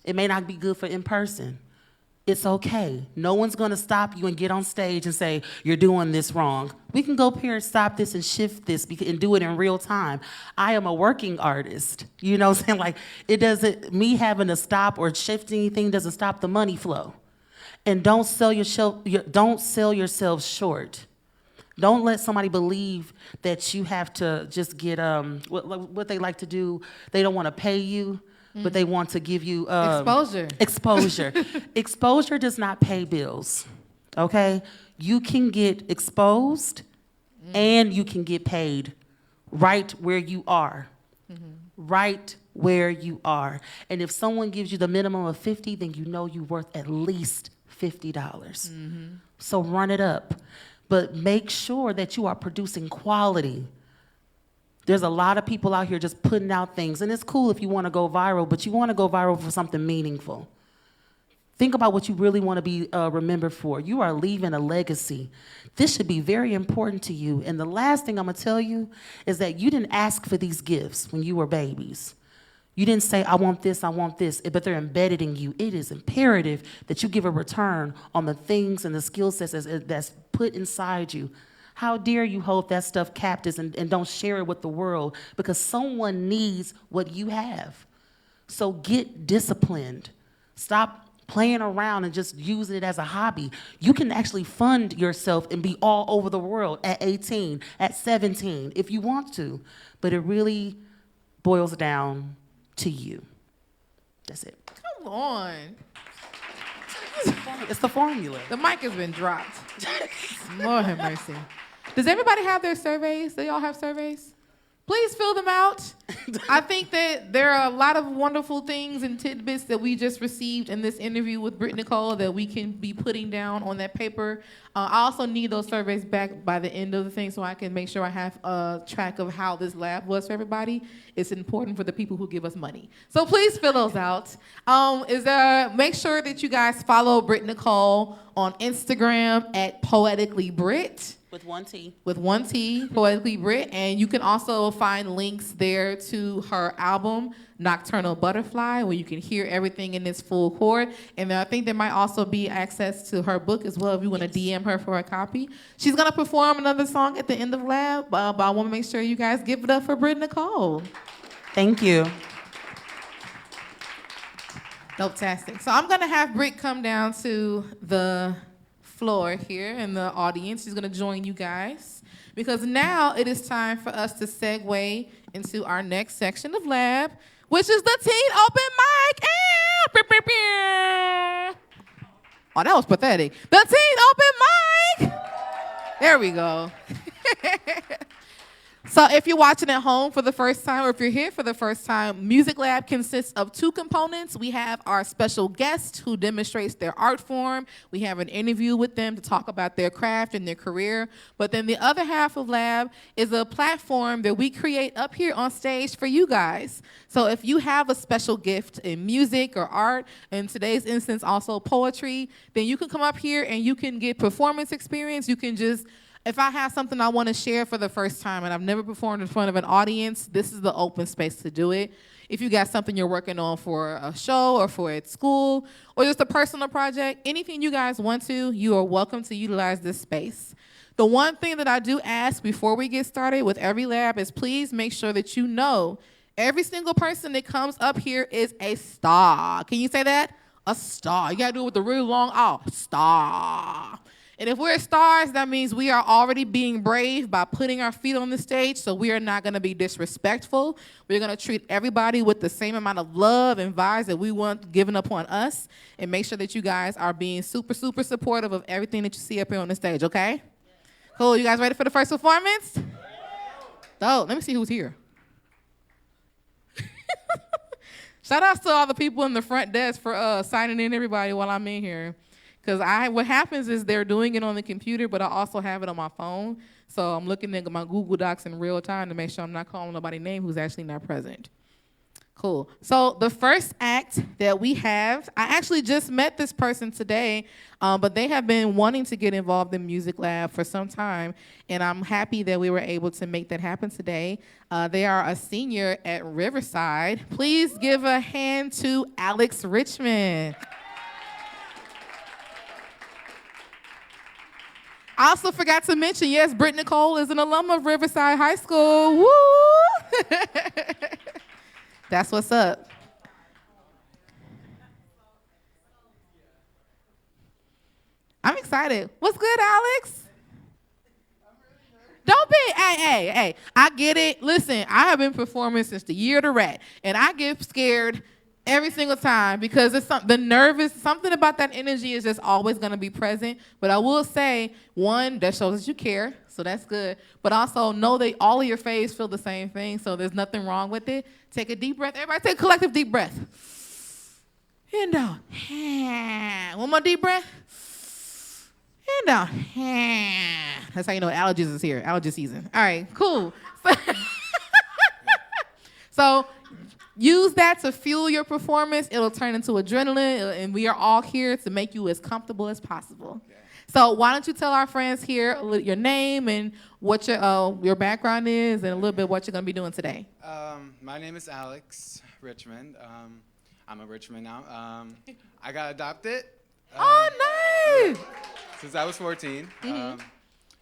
It may not be good for in person. It's okay. No one's gonna stop you and get on stage and say, you're doing this wrong. We can go up here and stop this and shift this and do it in real time. I am a working artist. You know what I'm saying? Like, me having to stop or shift anything doesn't stop the money flow. And don't sell yourself short. Don't let somebody believe that you have to just get what they like to do. They don't want to pay you, but they want to give you exposure. Exposure. Exposure does not pay bills. Okay, you can get exposed, and you can get paid right where you are. Right where you are. And if someone gives you the minimum of $50, then you know you're worth at least $50. So run it up. But make sure that you are producing quality. There's a lot of people out here just putting out things, and it's cool if you want to go viral, but you want to go viral for something meaningful. Think about what you really want to be remembered for. You are leaving a legacy. This should be very important to you. And the last thing I'm going to tell you is that you didn't ask for these gifts when you were babies. You didn't say, I want this, but they're embedded in you. It is imperative that you give a return on the things and the skill sets that's put inside you. How dare you hold that stuff captive and don't share it with the world, because someone needs what you have. So get disciplined. Stop playing around and just using it as a hobby. You can actually fund yourself and be all over the world at 18, at 17, if you want to. But it really boils down to you. That's it. Come on. It's the formula. The mic has been dropped. Lord have mercy. Does everybody have their surveys? Do y'all have surveys? Please fill them out. I think that there are a lot of wonderful things and tidbits that we just received in this interview with Brit Nicole that we can be putting down on that paper. I also need those surveys back by the end of the thing so I can make sure I have track of how this lab was for everybody. It's important for the people who give us money. So please fill those out. Make sure that you guys follow Brit Nicole on Instagram at Poetically Brit. With one T. With one T, Poetically Brit. And you can also find links there to her album, Nocturnal Butterfly, where you can hear everything in its full chord. And I think there might also be access to her book as well if you want to DM her for a copy. She's going to perform another song at the end of Lab, but I want to make sure you guys give it up for Brit Nicole. Thank you. Dope-tastic. So I'm going to have Brit come down to the floor here in the audience. She's going to join you guys because now it is time for us to segue into our next section of Lab, which is the Teen Open Mic. Oh, that was pathetic. The Teen Open Mic. There we go. So if you're watching at home for the first time or if you're here for the first time, Music Lab consists of two components. We have our special guest who demonstrates their art form. We have an interview with them to talk about their craft and their career. But then the other half of Lab is a platform that we create up here on stage for you guys. So if you have a special gift in music or art, in today's instance also poetry, then you can come up here and you can get performance experience. You can just if I have something I want to share for the first time and I've never performed in front of an audience, this is the open space to do it. If you got something you're working on for a show or for at school or just a personal project, anything you guys want to, you are welcome to utilize this space. The one thing that I do ask before we get started with every lab is please make sure that you know every single person that comes up here is a star. Can you say that? A star. You got to do it with the really long R. Star. And if we're stars, that means we are already being brave by putting our feet on the stage, so we are not going to be disrespectful. We're going to treat everybody with the same amount of love and vibes that we want given upon us, and make sure that you guys are being super, super supportive of everything that you see up here on the stage, okay? Cool. You guys ready for the first performance? Oh, let me see who's here. Shout out to all the people in the front desk for signing in everybody while I'm in here. Because what happens is they're doing it on the computer, but I also have it on my phone. So I'm looking at my Google Docs in real time to make sure I'm not calling nobody's name who's actually not present. Cool. So the first act that we have, I actually just met this person today, but they have been wanting to get involved in Music Lab for some time, and I'm happy that we were able to make that happen today. They are a senior at Riverside. Please give a hand to Alex Richmond. I also forgot to mention, yes, Brit Nicole is an alum of Riverside High School. Woo! That's what's up. I'm excited. What's good, Alex? Don't be, hey, I get it. Listen, I have been performing since the year of the rat, and I get scared every single time because it's something about that energy is just always going to be present. But I will say, one, that shows that you care, so that's good. But also know that all of your faves feel the same thing, so there's nothing wrong with it. Take a deep breath. Everybody take a collective deep breath. And down. One more deep breath. And down. That's how you know allergies is here. Allergy season. All right, cool. So use that to fuel your performance. It'll turn into adrenaline, and we are all here to make you as comfortable as possible. Okay. So why don't you tell our friends here your name and what your background is and a little bit what you're going to be doing today. My name is Alex Richmond. I'm a Richmond now. I got adopted. Oh, nice! Since I was 14. Mm-hmm.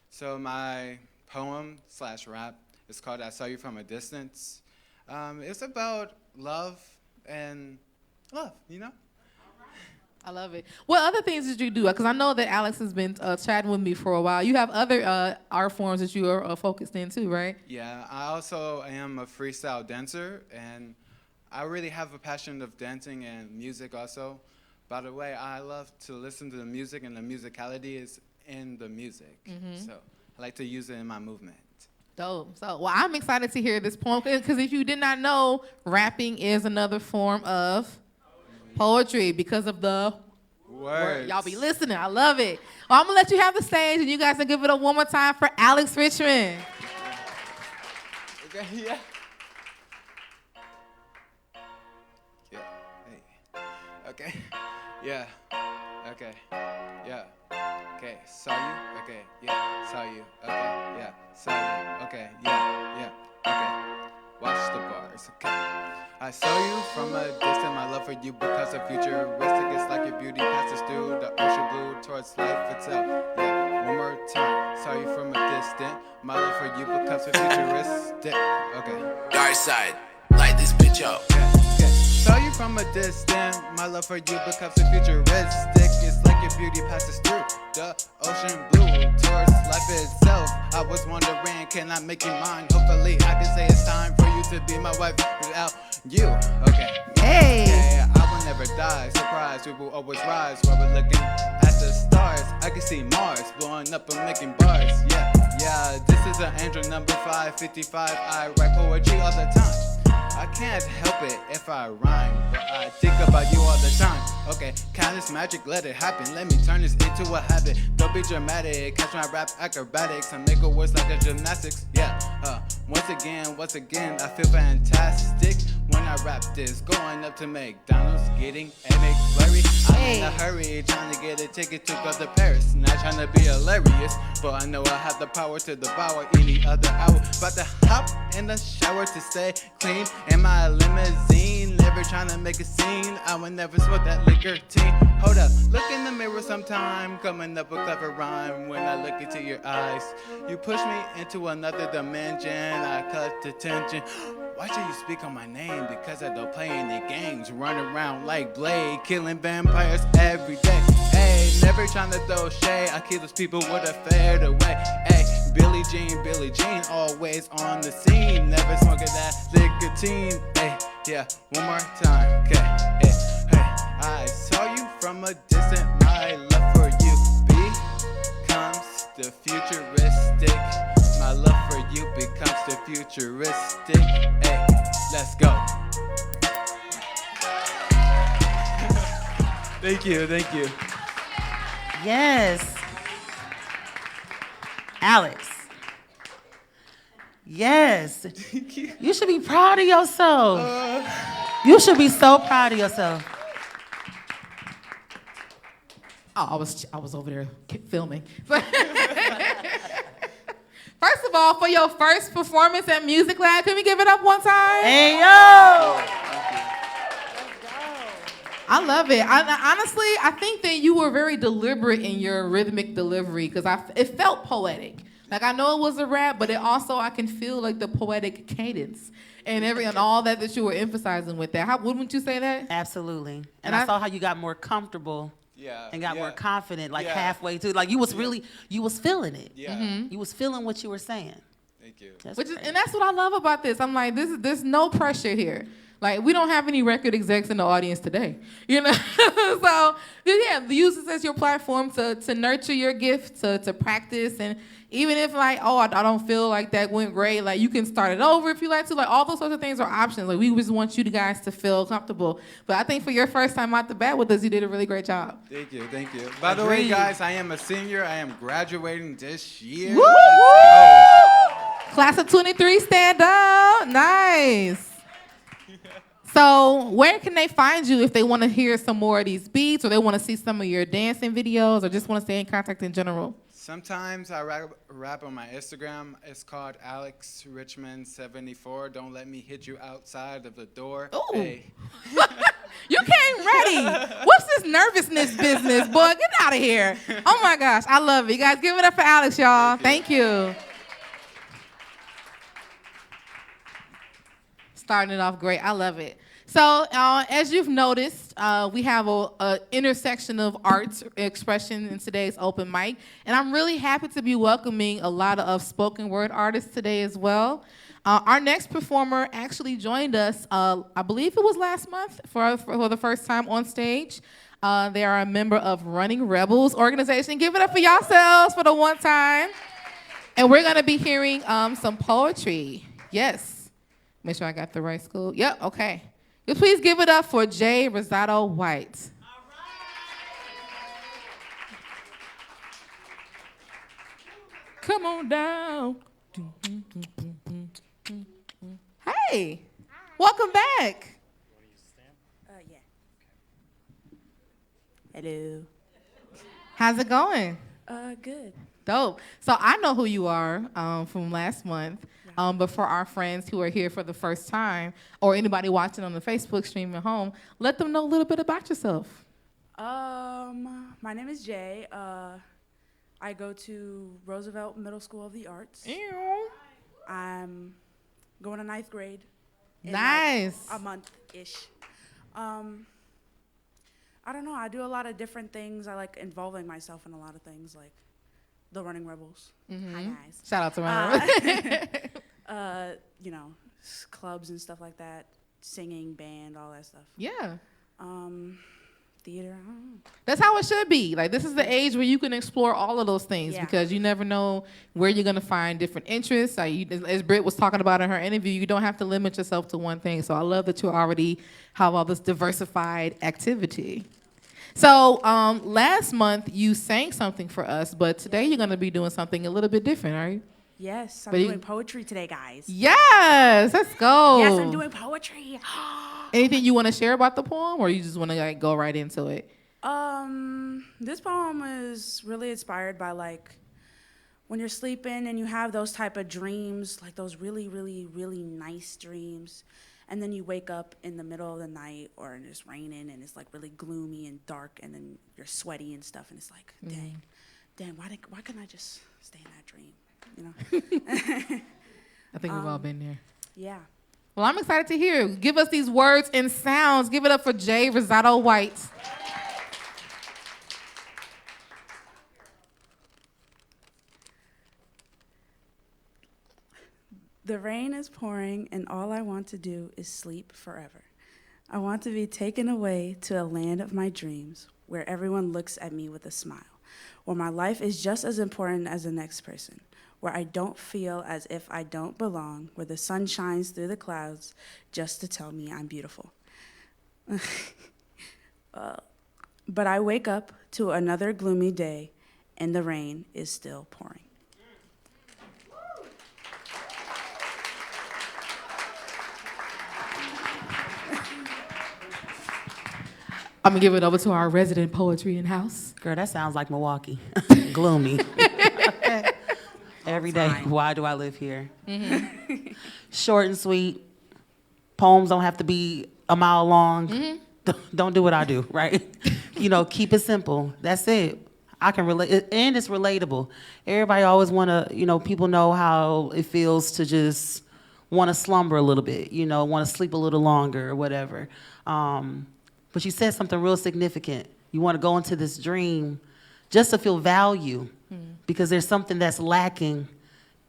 So my poem/rap is called I Saw You From a Distance. It's about love, you know? I love it. What other things did you do? Because I know that Alex has been chatting with me for a while. You have other art forms that you are focused in too, right? Yeah, I also am a freestyle dancer, and I really have a passion of dancing and music also. By the way, I love to listen to the music, and the musicality is in the music. So I like to use it in my movement. Dope. So, well, I'm excited to hear this poem because if you did not know, rapping is another form of poetry because of the word. Y'all be listening. I love it. Well, I'm going to let you have the stage, and you guys can give it up one more time for Alex Richmond. Okay, yeah. Yeah. Hey. Okay. Yeah. Okay. Yeah. Okay. Saw you. Okay. Yeah. Saw you. Okay. Yeah. Saw you. Okay. Yeah. Yeah. Okay. Watch the bars. Okay. I saw you from a distance. My love for you because of futuristic. It's like your beauty passes through the ocean blue towards life itself. Yeah. One more time. Saw you from a distance. My love for you because of futuristic. Okay. Dark side, light this bitch up. Yeah, yeah. Saw you from a distance. My love for you becomes a futuristic. It's like your beauty passes through the ocean blue towards life itself. I was wondering, can I make you mine? Hopefully, I can say it's time for you to be my wife without you. Okay. Hey. Yeah, I will never die. Surprise, we will always rise while we're looking at the stars. I can see Mars blowing up and making bars. Yeah, yeah. This is an angel number 555. I write poetry all the time. I can't help it if I rhyme, but I think about you all the time. Okay, kindness magic, let it happen. Let me turn this into a habit. Don't be dramatic, catch my rap acrobatics. I make it worse like a gymnastics. Yeah, once again, I feel fantastic when I rap this. Going up to McDonald's, getting a McFlurry. I'm in a hurry, trying to get a ticket to go to Paris. Not trying to be hilarious, but I know I have the power to devour any other hour. About to hop in the shower to stay clean. In my limousine, never trying to make a scene. I would never smoke that liquor teen. Hold up, look in the mirror sometime. Coming up with clever rhyme when I look into your eyes. You push me into another dimension. I cut the tension. Why should you speak on my name? Because I don't play any games. Run around like Blade, killing vampires every day. Hey, never trying to throw shade. I kill those people with a fade away. Hey, Billie Jean, always on the scene. Never smoking that nicotine. Hey, yeah, one more time. Okay, hey, hey. I saw you from a distance. My love for you becomes the futuristic. My love for you becomes the futuristic. Hey, let's go. Thank you, thank you. Yes. Alex. Yes. You should be proud of yourself. You should be so proud of yourself. Oh, I was over there filming. First of all, for your first performance at Music Lab, can we give it up one time? Hey, yo. I love it. Honestly, I think that you were very deliberate in your rhythmic delivery because it felt poetic. Like I know it was a rap, but it also I can feel like the poetic cadence and all that you were emphasizing with that. Wouldn't you say that? Absolutely. And I saw how you got more comfortable. Yeah, and got more confident, like yeah. halfway through. Like you was feeling it. Yeah. You was feeling what you were saying. Thank you. And that's what I love about this. I'm like, there's no pressure here. Like we don't have any record execs in the audience today, you know. So yeah, use this as your platform to nurture your gift, to practice, and even if like, oh, I don't feel like that went great, like you can start it over if you like to. Like all those sorts of things are options. Like we just want you guys to feel comfortable. But I think for your first time out the bat with us, you did a really great job. Thank you, thank you. By the way, guys, I am a senior. I am graduating this year. Woo! Class of 23, stand up. Nice. So where can they find you if they want to hear some more of these beats or they want to see some of your dancing videos or just want to stay in contact in general? Sometimes I rap on my Instagram. It's called Alex Richmond 74. Don't let me hit you outside of the door. Ooh. Hey. You came ready. What's this nervousness business, boy? Get out of here. Oh, my gosh. I love it. You guys give it up for Alex, y'all. Thank you. Starting it off great. I love it. So as you've noticed, we have a intersection of arts expression in today's open mic, and I'm really happy to be welcoming a lot of spoken word artists today as well. Our next performer actually joined us, I believe it was last month, for the first time on stage. They are a member of Running Rebels organization. Give it up for yourselves for the one time. And we're gonna be hearing some poetry. Yes. Make sure I got the right school. Yep, okay. You please give it up for Jay Rosado White. Come on down. Hey, welcome back. Yeah. Hello. How's it going? Good. Dope. So I know who you are from last month, but for our friends who are here for the first time, or anybody watching on the Facebook stream at home, let them know a little bit about yourself. My name is Jay. I go to Roosevelt Middle School of the Arts. Ew. I'm going to 9th grade. In Nice. like a month-ish. I don't know. I do a lot of different things. I like involving myself in a lot of things, like the Running Rebels. Mm-hmm. Hi, guys. Shout out to Running Rebels. Clubs and stuff like that, singing, band, all that stuff. Yeah. Theater. I don't know. That's how it should be. Like, this is the age where you can explore all of those things because you never know where you're going to find different interests. As Brit was talking about in her interview, you don't have to limit yourself to one thing. So I love that you already have all this diversified activity. So last month you sang something for us, but today you're going to be doing something a little bit different, are you? Yes, I'm doing poetry today, guys. Yes, let's go. Yes, I'm doing poetry. Anything you want to share about the poem, or you just want to like go right into it? This poem is really inspired by like when you're sleeping and you have those type of dreams, like those really, really, really nice dreams, and then you wake up in the middle of the night or it's raining and it's like really gloomy and dark, and then you're sweaty and stuff, and it's like, dang, why couldn't I just stay in that dream? You know? I think we've all been there. Yeah. Well, I'm excited to hear. Give us these words and sounds. Give it up for Jay Rosado White. The rain is pouring, and all I want to do is sleep forever. I want to be taken away to a land of my dreams, where everyone looks at me with a smile, where my life is just as important as the next person, where I don't feel as if I don't belong, where the sun shines through the clouds just to tell me I'm beautiful. But I wake up to another gloomy day, and the rain is still pouring. I'm going to give it over to our resident poetry in-house. Girl, that sounds like Milwaukee. Gloomy. Every day. Why do I live here? Mm-hmm. Short and sweet. Poems don't have to be a mile long. Mm-hmm. Don't do what I do, right? Keep it simple. That's it. I can relate, and it's relatable. Everybody always want to, people know how it feels to just want to slumber a little bit, want to sleep a little longer or whatever. But you said something real significant. You want to go into this dream just to feel value because there's something that's lacking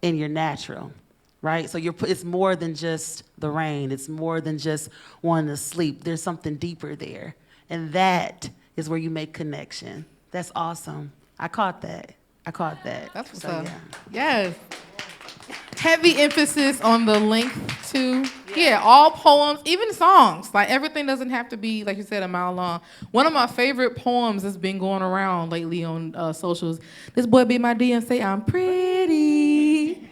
in your natural, right? So it's more than just the rain. It's more than just wanting to sleep. There's something deeper there. And that is where you make connection. That's awesome. I caught that. That's what's up. Yes. Heavy emphasis on the length too. Yeah, all poems, even songs. Like everything doesn't have to be, like you said, a mile long. One of my favorite poems that's been going around lately on socials. This boy be in my DM say I'm pretty.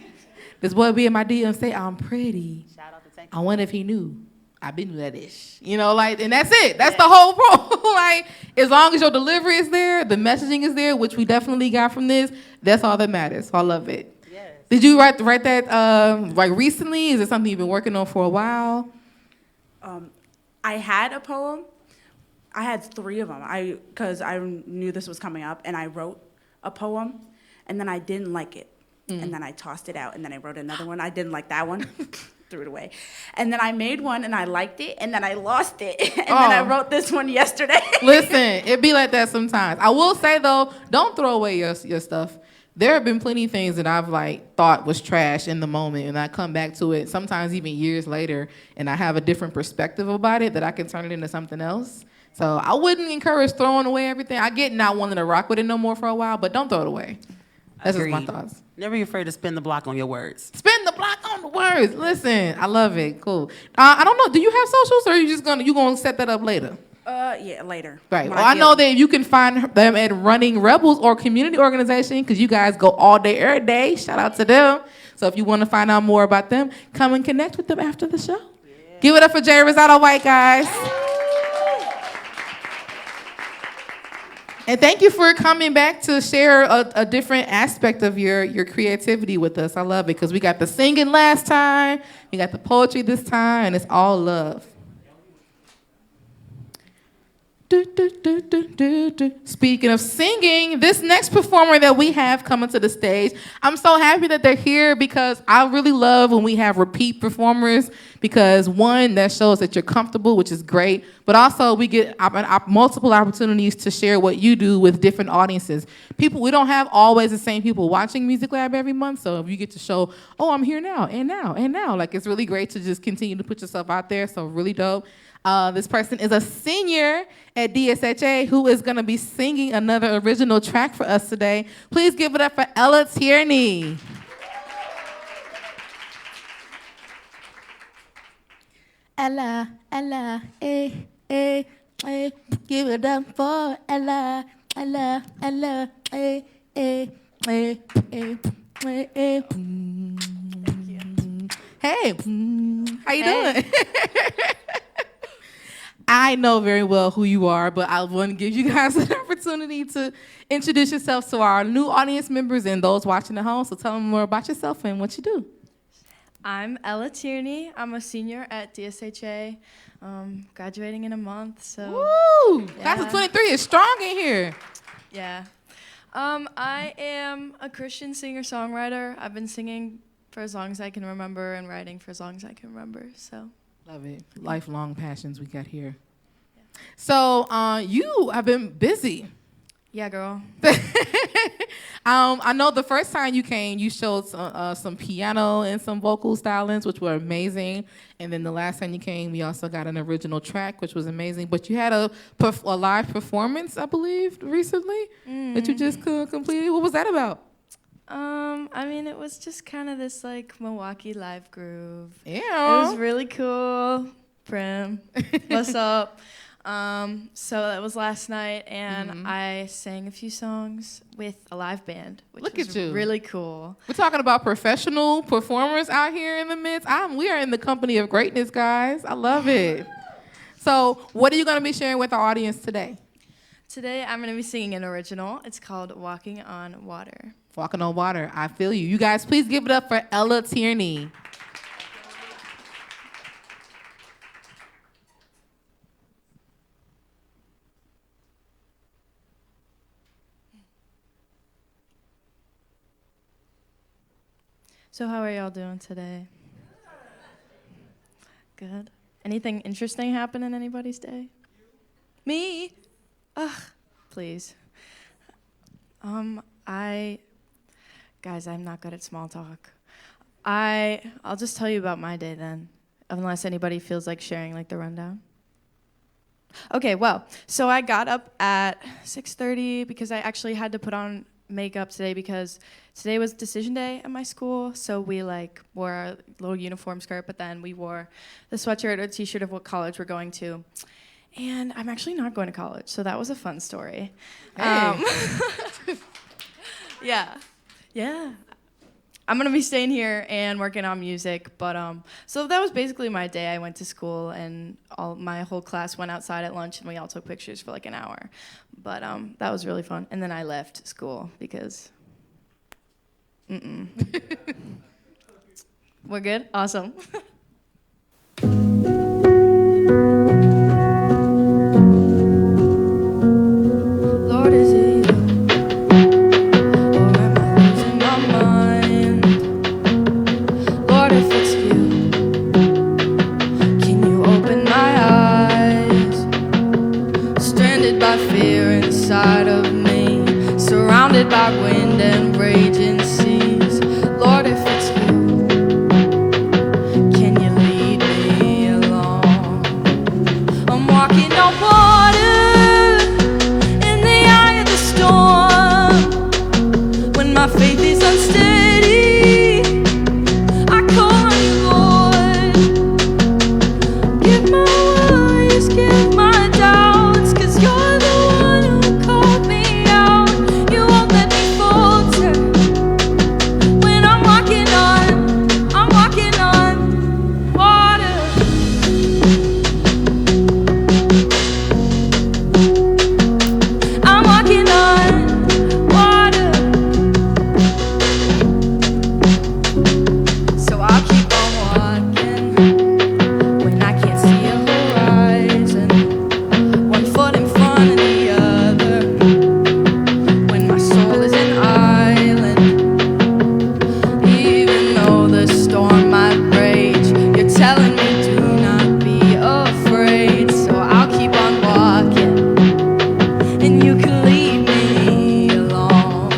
This boy be in my DM say I'm pretty. Shout out to Tank. I wonder if he knew. I been that ish. And that's it. That's the whole poem. Like, as long as your delivery is there, the messaging is there, which we definitely got from this, that's all that matters. So I love it. Did you write that like recently? Is it something you've been working on for a while? I had a poem. I had 3 of them because I knew this was coming up, and I wrote a poem, and then I didn't like it. And then I tossed it out, and then I wrote another one. I didn't like that one. threw it away. And then I made one and I liked it and then I lost it. And then I wrote this one yesterday. Listen, it be like that sometimes. I will say though, don't throw away your stuff. There have been plenty of things that I've like thought was trash in the moment, and I come back to it sometimes even years later, and I have a different perspective about it that I can turn it into something else. So I wouldn't encourage throwing away everything. I get not wanting to rock with it no more for a while, but don't throw it away. That's just my thoughts. Never be afraid to spin the block on your words. Spin the block on the words. Listen, I love it. Cool. I don't know. Do you have socials, or are you just gonna set that up later? Yeah, later. Right. Well, I know that you can find them at Running Rebels or community organization, because you guys go all day, every day. Shout out to them. So if you want to find out more about them, come and connect with them after the show. Yeah. Give it up for Jay Rosado White, guys. And thank you for coming back to share a different aspect of your creativity with us. I love it, because we got the singing last time, we got the poetry this time, and it's all love. Speaking of singing, this next performer that we have coming to the stage, I'm so happy that they're here, because I really love when we have repeat performers, because one, that shows that you're comfortable, which is great, but also we get multiple opportunities to share what you do with different audiences. We don't have always the same people watching Music Lab every month, so if you get to show, oh, I'm here now, and now, and now, like, it's really great to just continue to put yourself out there, so really dope. This person is a senior at DSHA who is going to be singing another original track for us today. Please give it up for Ella Tierney. Ella, Ella, give it up for Ella, Ella, Ella, Hey, how you doing? I know very well who you are, but I want to give you guys an opportunity to introduce yourselves to our new audience members and those watching at home. So tell them more about yourself and what you do. I'm Ella Tierney. I'm a senior at DSHA, graduating in a month. So, woo! Yeah. Class of 23 is strong in here. Yeah. I am a Christian singer-songwriter. I've been singing for as long as I can remember and writing for as long as I can remember. So. Love it. Lifelong passions we got here. Yeah. So you have been busy. Yeah, girl. I know the first time you came, you showed some piano and some vocal stylings, which were amazing. And then the last time you came, we also got an original track, which was amazing. But you had a live performance, I believe, recently that you just completed. What was that about? I mean, it was just kind of this like Milwaukee live groove. Yeah. It was really cool. Prim, what's up? So that was last night, and I sang a few songs with a live band, which was really cool. We're talking about professional performers out here in the midst. We are in the company of greatness, guys. I love it. So what are you going to be sharing with our audience today? Today, I'm going to be singing an original. It's called Walking on Water. Walking on Water. I feel you. You guys, please give it up for Ella Tierney. So how are y'all doing today? Good. Anything interesting happen in anybody's day? Me? Ugh, please. Guys, I'm not good at small talk. I'll just tell you about my day then, unless anybody feels like sharing like the rundown. Okay, well, so I got up at 6:30 because I actually had to put on makeup today because today was decision day at my school, so we like wore a little uniform skirt, but then we wore the sweatshirt or t-shirt of what college we're going to. And I'm actually not going to college, so that was a fun story. Hey. Yeah. I'm gonna be staying here and working on music, but so that was basically my day. I went to school and my whole class went outside at lunch and we all took pictures for like an hour. But that was really fun. And then I left school because We're good? Awesome. Lord, is it you? Or am I losing my mind? Lord, if it's you, Suspended by fear inside of me, surrounded by wind and raging seas. Lord, if it's you, can you lead me along? I'm walking on water in the eye of the storm. When my faith is unsteady, I call on you, Lord. Give my worries, give my doubts, 'cause you're the one who called me out. You won't let me falter when I'm walking on water. I'm walking on water. So I'll keep on walking when I can't see a horizon. One foot in front of the other. When my soul is an island. Even though the storm might rage, you're telling me do not be afraid. So I'll keep on walking, and you can lead me along.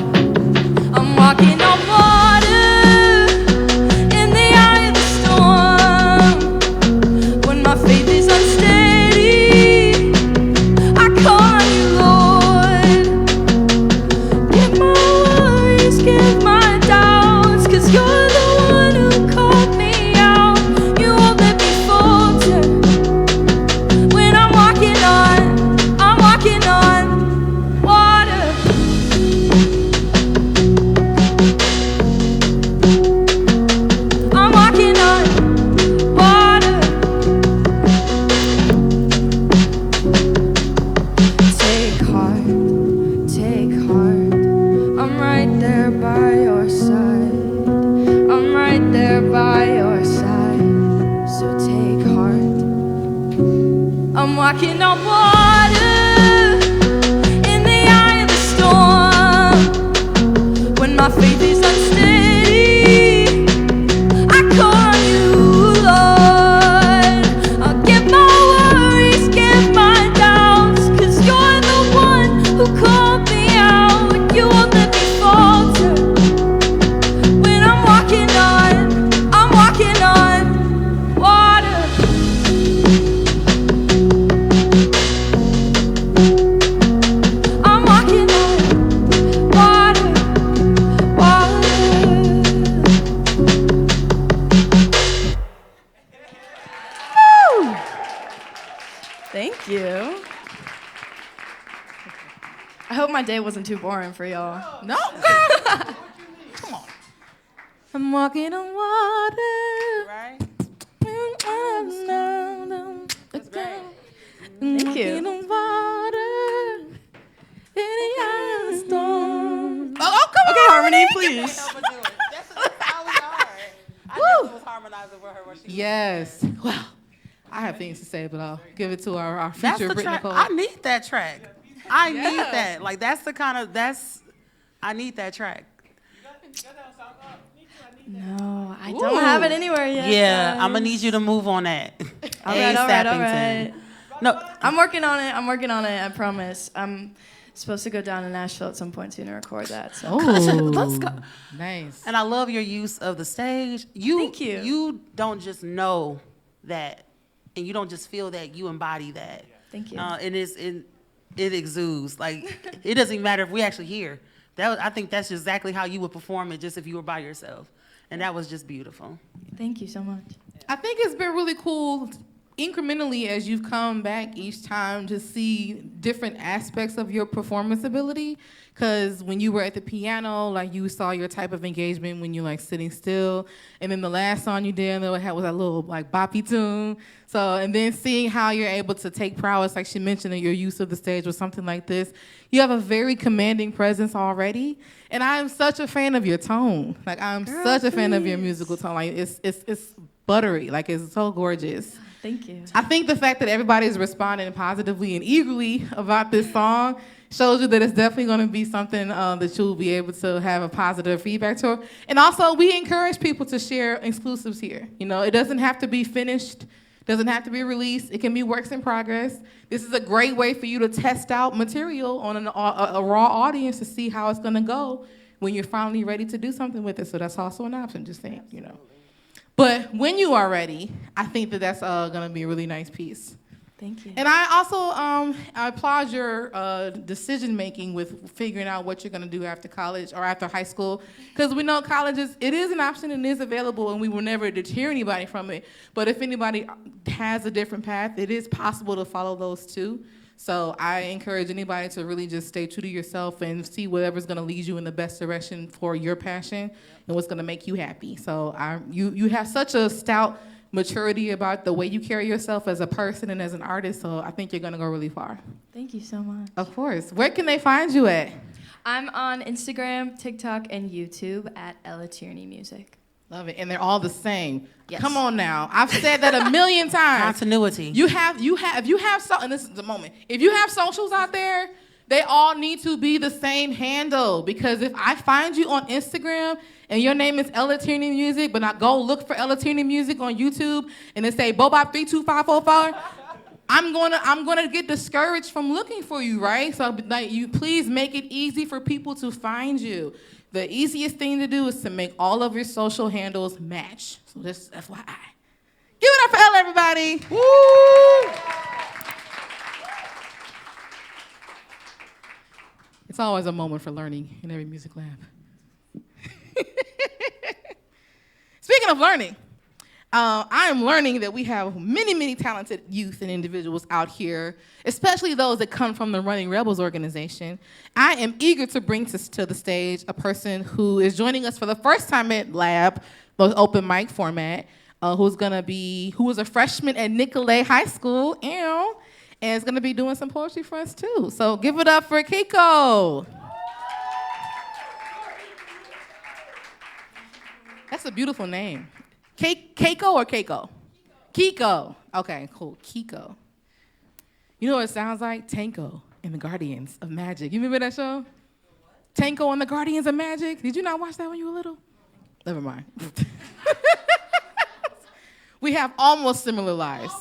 I'm walking on water in the eye of the storm. When my faith is unsteady, I call on you, Lord. Give my worries, give my doubts, 'cause you're the one who called me out. You won't let me falter when I'm walking on water. I'm walking on water. Take heart, I'm right there by your side. I'm right there by your side. So take heart. I'm walking on water in the eye of the storm. When my faith is unsteady, I call on you, Lord. I'll give my worries, give my doubts, 'cause you're the one who called me out. You won't let me falter when I'm walking on water. I'm walking on water. Woo! Thank you. I hope my day wasn't too boring for y'all. No, girl. Come on. I'm walking on water. Right? Thank you. Walking on water in the eye of the storm. Oh, come on, Harmony, please. Yes. Well, I have things to say, but I'll give it to our That's future the Brit track. Nicole. I need that track. I need Yeah. that. Like that's the kind of I need that track. No, I don't have it anywhere yet. Yeah, guys. I'm gonna need you to move on that. All right, all right, all Sappington. right. No, I'm working on it. I promise. I'm supposed to go down to Nashville at some point soon to record that. So. let's go. Nice. And I love your use of the stage. Thank you. You don't just know that, and you don't just feel that. You embody that. Thank you. And it exudes. Like it doesn't even matter if we actually hear. I think that's exactly how you would perform it, just if you were by yourself. And that was just beautiful. Thank you so much. I think it's been really cool incrementally as you've come back each time to see different aspects of your performance ability. Because when you were at the piano, like you saw your type of engagement when you're like sitting still. And then the last song you did was that little like boppy tune. So, and then seeing how you're able to take prowess, like she mentioned, in your use of the stage with something like this. You have a very commanding presence already. And I am such a fan of your tone. Like I'm such a fan of your musical tone. Like it's buttery. Like it's so gorgeous. Thank you. I think the fact that everybody is responding positively and eagerly about this song shows you that it's definitely going to be something that you'll be able to have a positive feedback to. And also, we encourage people to share exclusives here. You know, it doesn't have to be finished. Doesn't have to be released. It can be works in progress. This is a great way for you to test out material on a raw audience to see how it's going to go when you're finally ready to do something with it. So that's also an option, just think, you know. But when you are ready, I think that that's going to be a really nice piece. Thank you. And I also I applaud your decision-making with figuring out what you're going to do after college or after high school, because we know colleges, it is an option and is available, and we will never deter anybody from it. But if anybody has a different path, it is possible to follow those too. So I encourage anybody to really just stay true to yourself and see whatever's going to lead you in the best direction for your passion and what's going to make you happy. So you have such a stout maturity about the way you carry yourself as a person and as an artist, so I think you're going to go really far. Thank you so much. Of course. Where can they find you at? I'm on Instagram, TikTok, and YouTube at Ella Tierney Music. Love it. And they're all the same. Yes. Come on now. I've said that a million times. Continuity. If you have and this is the moment. If you have socials out there, they all need to be the same handle, because if I find you on Instagram and your name is Ella Tierney Music, but I go look for Ella Tierney Music on YouTube and it say Bobop 32545, I'm gonna get discouraged from looking for you, right? So like, you please make it easy for people to find you. The easiest thing to do is to make all of your social handles match. So just FYI. Give it up for Ella, everybody. Woo! It's always a moment for learning in every music lab. Speaking of learning, I am learning that we have many, many talented youth and individuals out here, especially those that come from the Running Rebels organization. I am eager to bring to the stage a person who is joining us for the first time at Lab, the open mic format, who was a freshman at Nicolet High School, and is going to be doing some poetry for us too. So give it up for Keiko. That's a beautiful name. Keiko or Keiko? Kiko. Okay, cool. Kiko. You know what it sounds like? Tanko and the Guardians of Magic. You remember that show? Tanko and the Guardians of Magic? Did you not watch that when you were little? Never mind. We have almost similar lives.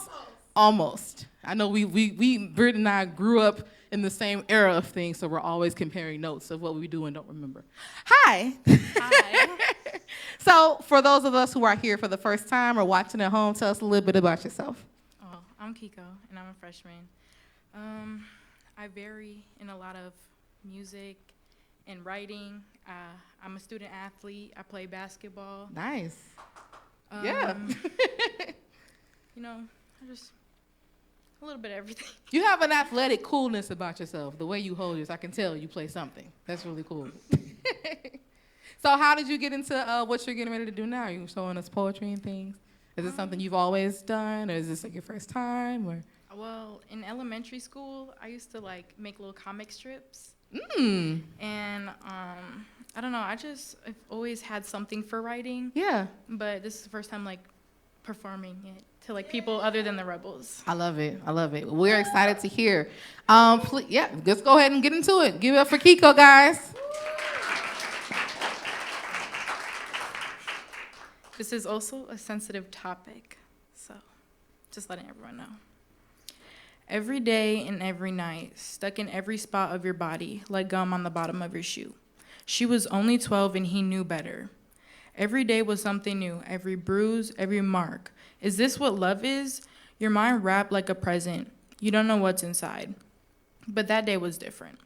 Almost. I know Brit and I grew up in the same era of things, so we're always comparing notes of what we do and don't remember. Hi. Hi. So for those of us who are here for the first time or watching at home, tell us a little bit about yourself. Oh, I'm Kiko, and I'm a freshman. I vary in a lot of music and writing. I'm a student athlete. I play basketball. Nice. Yeah. You know, I just a little bit of everything. You have an athletic coolness about yourself. The way you hold yours, I can tell you play something. That's really cool. So how did you get into what you're getting ready to do now? Are you showing us poetry and things? Is it something you've always done, or is this like your first time? Or? Well, in elementary school, I used to like make little comic strips. Mm. And I don't know, I've always had something for writing. Yeah. But this is the first time like performing it to like people other than the Rebels. I love it. I love it. We're excited to hear. Yeah, let's go ahead and get into it. Give it up for Kiko, guys. This is also a sensitive topic, so just letting everyone know. Every day and every night, stuck in every spot of your body, like gum on the bottom of your shoe. She was only 12 and he knew better. Every day was something new, every bruise, every mark. Is this what love is? Your mind wrapped like a present. You don't know what's inside. But that day was different.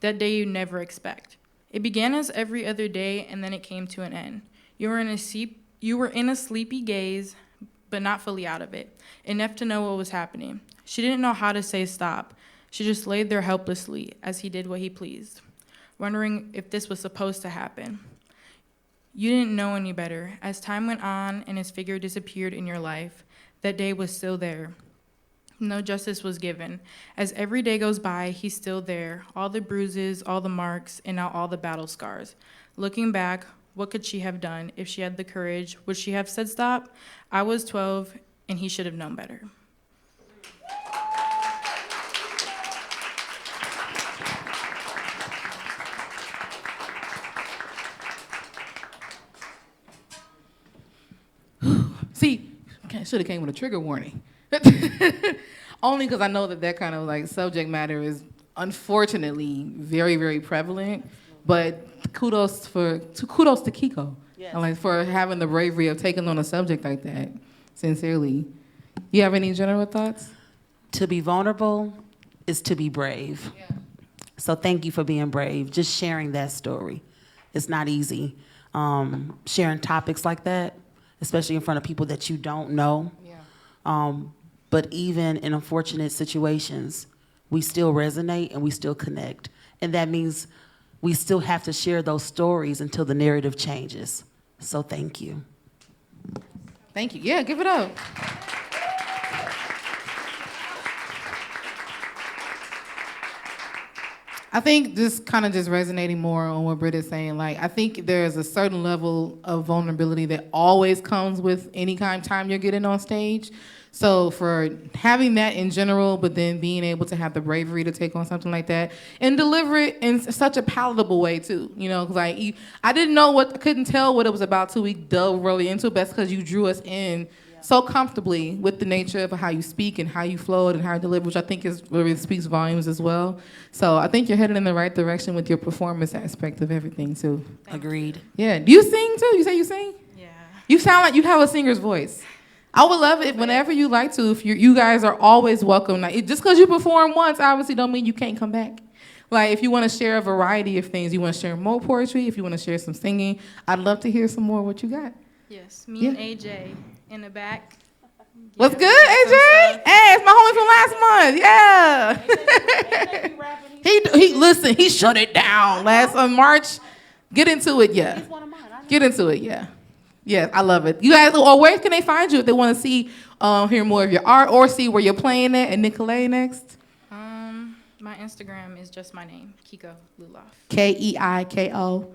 That day you never expect. It began as every other day, and then it came to an end. You were in a sleepy gaze, but not fully out of it, enough to know what was happening. She didn't know how to say stop. She just laid there helplessly as he did what he pleased, wondering if this was supposed to happen. You didn't know any better. As time went on and his figure disappeared in your life, that day was still there. No justice was given. As every day goes by, he's still there, all the bruises, all the marks, and now all the battle scars. Looking back, what could she have done if she had the courage? Would she have said stop? I was 12, and he should have known better. See, should have came with a trigger warning. Only because I know that kind of like subject matter is unfortunately very, very prevalent. But kudos to Kiko, Yes. and like for having the bravery of taking on a subject like that. Sincerely, you have any general thoughts? To be vulnerable is to be brave. Yeah. So thank you for being brave. Just sharing that story. It's not easy. Sharing topics like that, especially in front of people that you don't know. Yeah. But even in unfortunate situations, we still resonate and we still connect. And that means we still have to share those stories until the narrative changes. So thank you. Thank you. Yeah, give it up. I think just kind of just resonating more on what Britt is saying. Like, I think there's a certain level of vulnerability that always comes with any kind of time you're getting on stage. So for having that in general, but then being able to have the bravery to take on something like that and deliver it in such a palatable way too, you know, because like I didn't know I couldn't tell what it was about till we dove really into it. But that's because you drew us in so comfortably with the nature of how you speak and how you flow it and how you deliver, which I think is really speaks volumes as well. So I think you're headed in the right direction with your performance aspect of everything too. Agreed. Yeah. Do you sing too? You say you sing? Yeah. You sound like you have a singer's voice. I would love it if whenever you like to, if you guys are always welcome. Like, just because you perform once, obviously don't mean you can't come back. Like, if you want to share a variety of things, you want to share more poetry, if you want to share some singing, I'd love to hear some more of what you got. Yes, me and AJ in the back. What's Yeah, good, we got some AJ? stuff. Hey, it's my homie from last month. Yeah. He listen, he shut it down last March. Get into it, yeah. Get into it, yeah. Yeah, I love it. You guys, or where can they find you if they want to see, hear more of your art or see where you're playing at and Nicole next? My Instagram is just my name, Kiko Luloff. Keiko.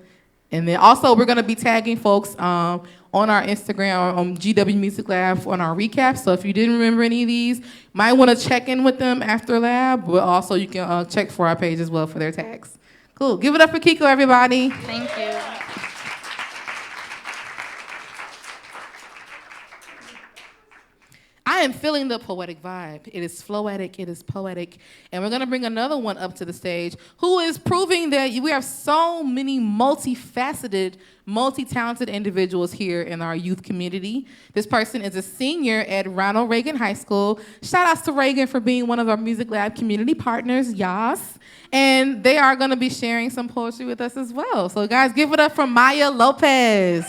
And then also we're going to be tagging folks on our Instagram on GW Music Lab on our recap. So if you didn't remember any of these, might want to check in with them after lab, but also you can check for our page as well for their tags. Cool. Give it up for Kiko, everybody. Thank you. I am feeling the poetic vibe. It is floetic, it is poetic. And we're gonna bring another one up to the stage who is proving that we have so many multifaceted, multi-talented individuals here in our youth community. This person is a senior at Ronald Reagan High School. Shout outs to Reagan for being one of our Music Lab community partners, yas. And they are gonna be sharing some poetry with us as well. So guys, give it up for Maya Lopez.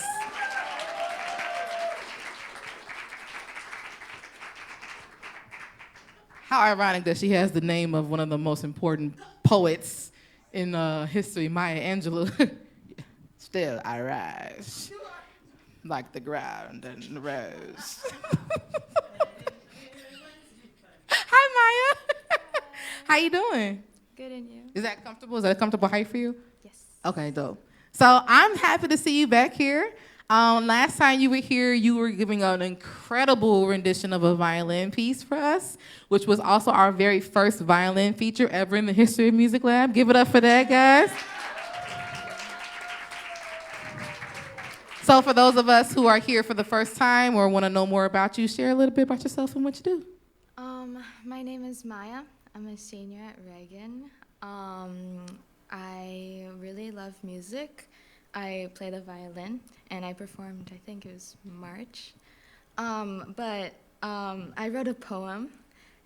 How ironic that she has the name of one of the most important poets in history, Maya Angelou. Still I rise, like the ground and the rose. Hi, Maya. How you doing? Good in you. Is that comfortable? Is that a comfortable height for you? Yes. Okay, dope. So I'm happy to see you back here. Last time you were here, you were giving an incredible rendition of a violin piece for us, which was also our very first violin feature ever in the history of Music Lab. Give it up for that, guys. So for those of us who are here for the first time or want to know more about you, share a little bit about yourself and what you do. My name is Maya. I'm a senior at Reagan. I really love music. I play the violin, and I performed, I think it was March. But I wrote a poem,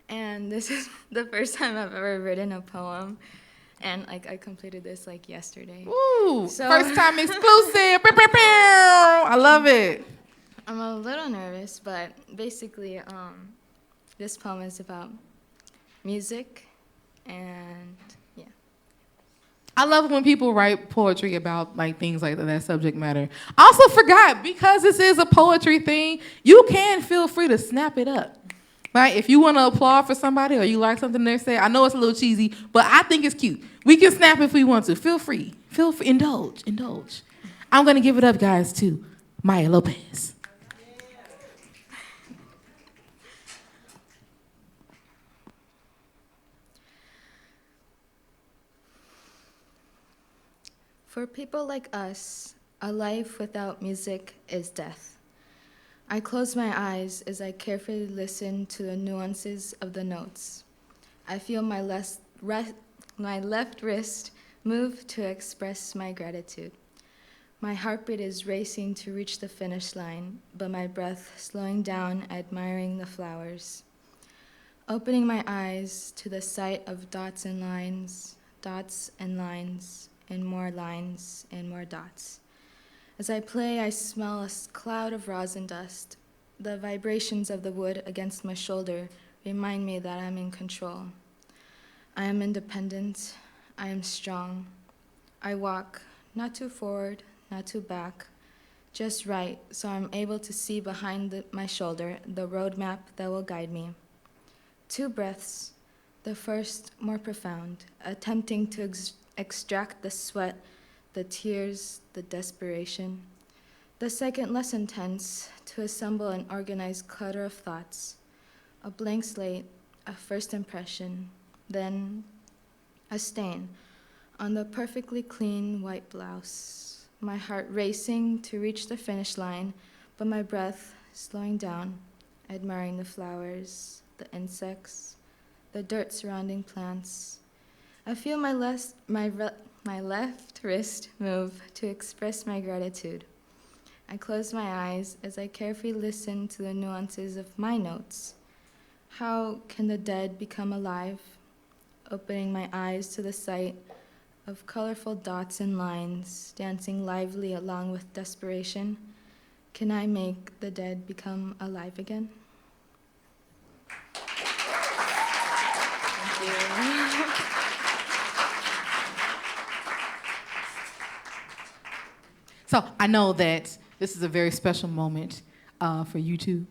and this is the first time I've ever written a poem. And I completed this yesterday. Ooh, So- first time exclusive. Pew, pew, pew. I love it. I'm a little nervous, but basically this poem is about music, and yeah. I love when people write poetry about things like that subject matter. I also forgot, because this is a poetry thing, you can feel free to snap it up. Right? If you want to applaud for somebody or you like something they say, I know it's a little cheesy, but I think it's cute. We can snap if we want to. Feel free. Feel free. Indulge. I'm going to give it up, guys, to Maya Lopez. For people like us, a life without music is death. I close my eyes as I carefully listen to the nuances of the notes. I feel my left wrist move to express my gratitude. My heartbeat is racing to reach the finish line, but my breath slowing down, admiring the flowers. Opening my eyes to the sight of dots and lines, and more lines, and more dots. As I play, I smell a cloud of rosin dust. The vibrations of the wood against my shoulder remind me that I'm in control. I am independent. I am strong. I walk, not too forward, not too back, just right, so I'm able to see behind my shoulder the roadmap that will guide me. 2 breaths, the first more profound, attempting to extract the sweat, the tears, the desperation. The second less intense, to assemble an organized clutter of thoughts. A blank slate, a first impression, then a stain on the perfectly clean white blouse. My heart racing to reach the finish line, but my breath slowing down, admiring the flowers, the insects, the dirt surrounding plants. I feel my left wrist move to express my gratitude. I close my eyes as I carefully listen to the nuances of my notes. How can the dead become alive? Opening my eyes to the sight of colorful dots and lines dancing lively along with desperation. Can I make the dead become alive again? Thank you. So I know that this is a very special moment for you two.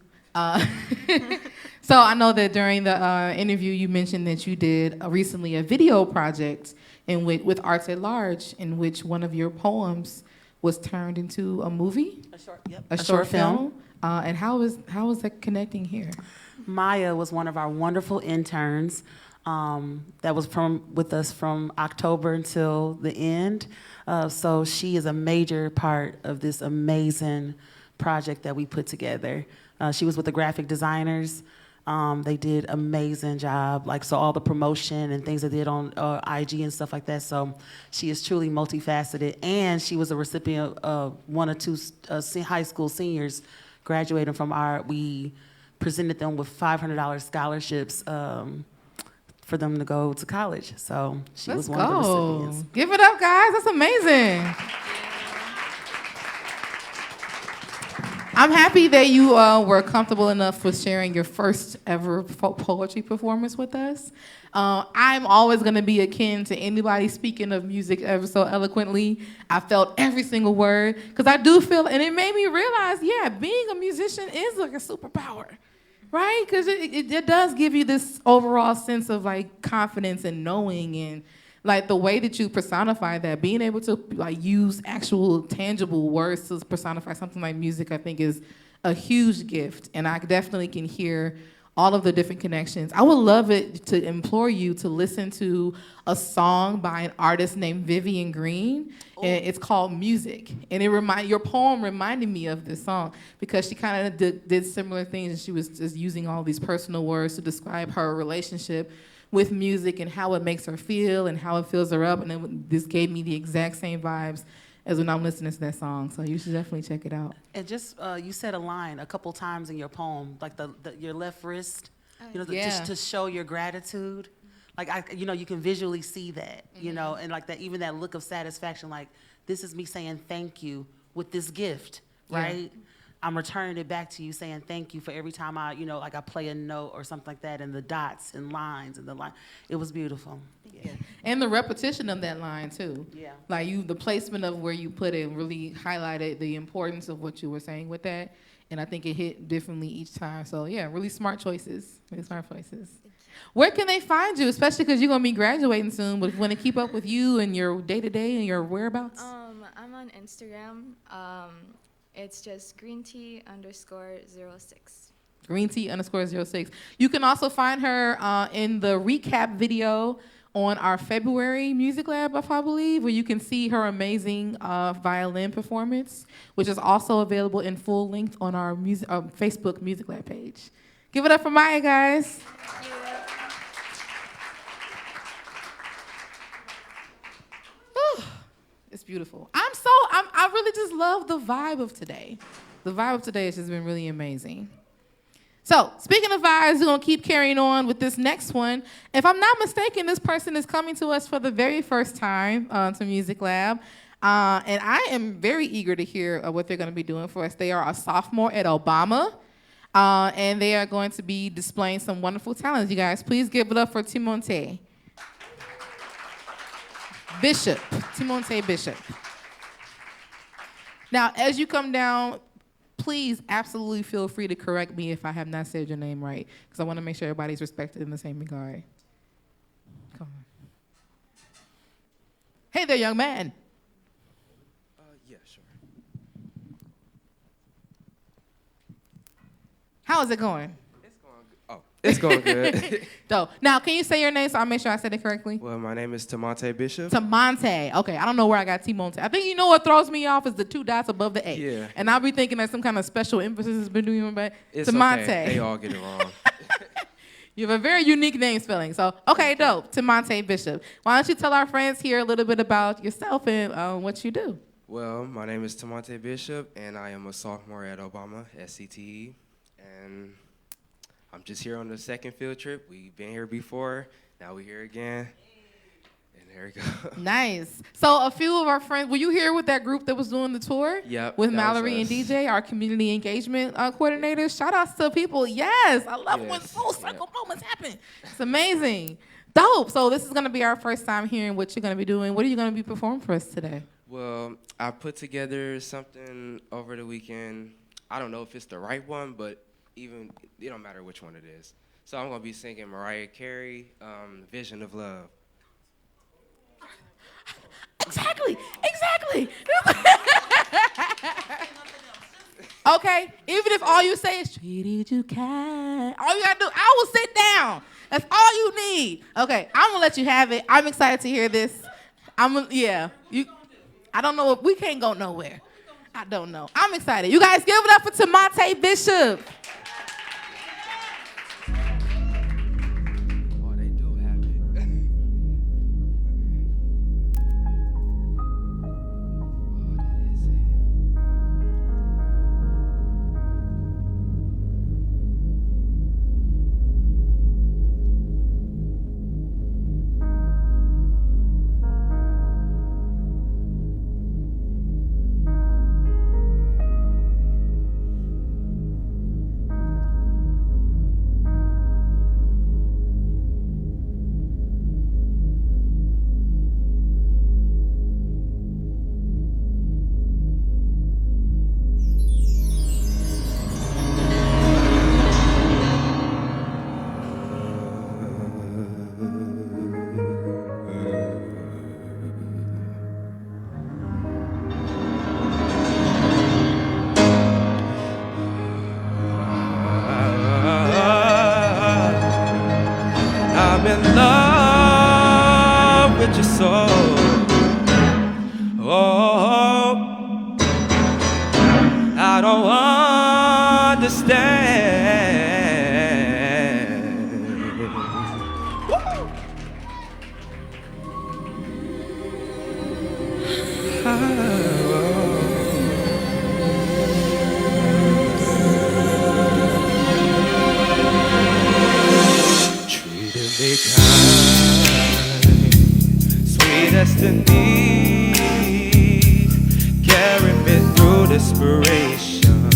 So I know that during the interview you mentioned that you did recently a video project with Arts at Large, in which one of your poems was turned into a movie, a short film. And how is that connecting here? Maya was one of our wonderful interns that was with us from October until the end. So she is a major part of this amazing project that we put together. She was with the graphic designers. They did amazing job, so all the promotion and things they did on IG and stuff like that. So she is truly multifaceted, and she was a recipient of 1 or 2 high school seniors graduating from we presented them with $500 scholarships for them to go to college. So she was one of the recipients. Give it up, guys. That's amazing. I'm happy that you were comfortable enough with sharing your first ever poetry performance with us. I'm always going to be akin to anybody speaking of music ever so eloquently. I felt every single word, because I do feel, and it made me realize, being a musician is like a superpower, right? Because it does give you this overall sense of confidence and knowing, and the way that you personify that, being able to use actual tangible words to personify something like music, I think is a huge gift. And I definitely can hear all of the different connections. I would love it to implore you to listen to a song by an artist named Vivian Green. And it's called Music. And your poem reminded me of this song, because she kind of did similar things, and she was just using all these personal words to describe her relationship with music and how it makes her feel and how it fills her up. And this gave me the exact same vibes as when I'm listening to that song. So you should definitely check it out. And just, you said a line a couple times in your poem, your left wrist, just to show your gratitude. You can visually see that, and that, even that look of satisfaction, this is me saying thank you with this gift, right? Yeah. I'm returning it back to you, saying thank you for every time I play a note or something like that, and the dots and lines and the line. It was beautiful. Yeah. And the repetition of that line too. Yeah. The placement of where you put it really highlighted the importance of what you were saying with that. And I think it hit differently each time. So really smart choices. Really smart choices. Where can they find you, especially because you're going to be graduating soon, but if you want to keep up with you and your day-to-day and your whereabouts? I'm on Instagram. It's just greentea_06. greentea_06. You can also find her in the recap video on our February Music Lab, I believe, where you can see her amazing violin performance, which is also available in full length on our Facebook Music Lab page. Give it up for Maya, guys. It's beautiful. I really just love the vibe of today. The vibe of today has just been really amazing. So, speaking of vibes, we're going to keep carrying on with this next one. If I'm not mistaken, this person is coming to us for the very first time to Music Lab. And I am very eager to hear what they're going to be doing for us. They are a sophomore at Obama. And they are going to be displaying some wonderful talents. You guys, please give it up for Timonte Bishop. Now, as you come down, please absolutely feel free to correct me if I have not said your name right, because I want to make sure everybody's respected in the same regard. Come on. Hey there, young man. Yeah, sure. How is it going? It's going good. Dope. Now, can you say your name so I make sure I said it correctly? Well, my name is Timonte Bishop. Timonte. Okay, I don't know where I got Timonte. I think you know what throws me off is the 2 dots above the A. Yeah. And I'll be thinking that some kind of special emphasis has been doing, but It's Timonte. okay. They all get it wrong. You have a very unique name spelling. So, okay, dope. Timonte Bishop. Why don't you tell our friends here a little bit about yourself and what you do? Well, my name is Timonte Bishop, and I am a sophomore at Obama, SCTE. And I'm just here on the second field trip. We've been here before. Now we're here again. And there we go. Nice. So a few of our friends, were you here with that group that was doing the tour? Yep. With that Mallory was and us. DJ, our community engagement coordinators. Shout outs to people. Yes, I love when Yes, full circle moments happen. It's amazing. Dope. So this is going to be our first time hearing what you're going to be doing. What are you going to be performing for us today? Well, I put together something over the weekend. I don't know if it's the right one, but even it don't matter which one it is. So I'm gonna be singing Mariah Carey, "Vision of Love." Exactly. Okay, even if all you say is treated you kind, all you gotta do, I will sit down. That's all you need. Okay, I'm gonna let you have it. I'm excited to hear this. I don't know if we can't go nowhere. I don't know. I'm excited. You guys give it up for Timonte Bishop. Oh, they do have it. Oh, that is it. I'm in love with your soul. Oh, I don't understand. Treated me kind, sweet destiny, carry me through desperation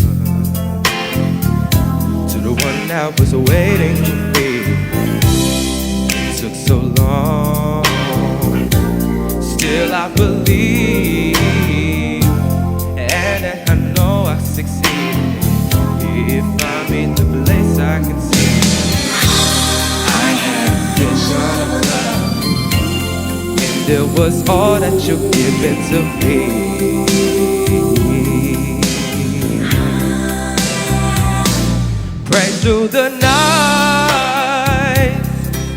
to the one that was waiting for me. It took so long, still I believe, and I know I succeed if I'm in the place I can see. I had a vision of love, and it was all that you're giving to me. Pray through the night,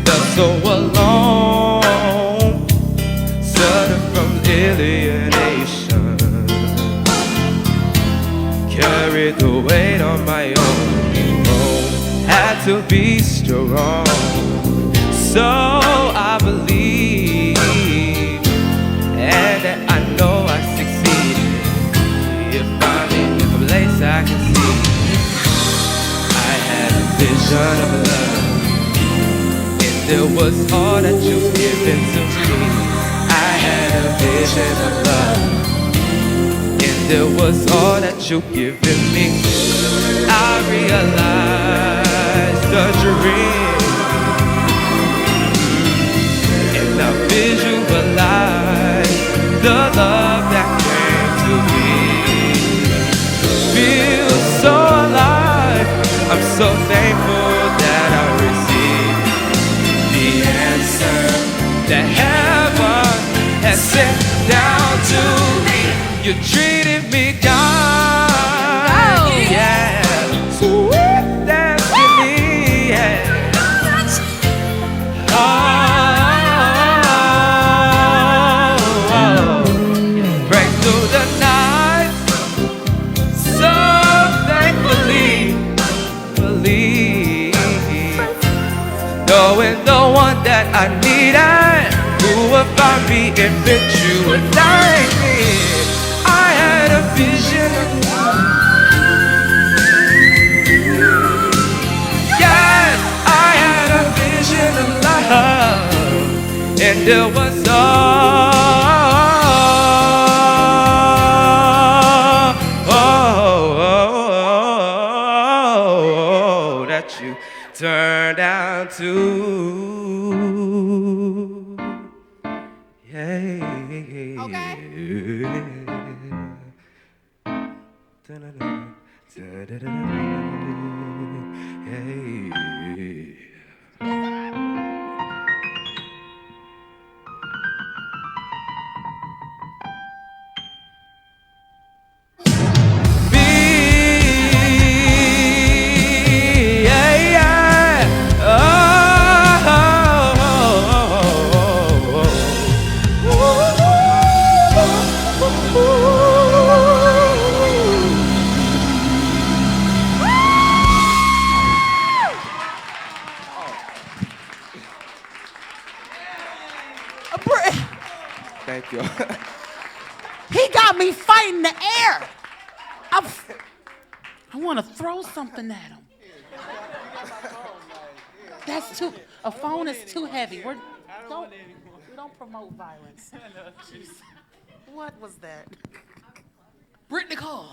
felt so alone. alienation. Carried the weight on my own. Had to be strong. So I believe, and I know I succeeded. If I'm in a place I can see, I had a vision of love, and there was all that you've given to me. I had a vision of love, and there was all that you've given me. I realized the dream, and I visualized the love that came to me. Feel so alive. I'm so thankful that I received the answer that heaven has sent down to me. You treated me kind, yeah. Sweet destiny, yeah. Break through the night, so thankfully believe, knowing the one that I needed, who would find me and fit you would like me. I had a vision of love. Yes, I had a vision of love, and there was all that you turned out to. Yeah. Okay. Thank you. He got me fighting the air. I want to throw something at him. That's too. A phone is too heavy. We don't promote violence. What was that? Brit Nicole.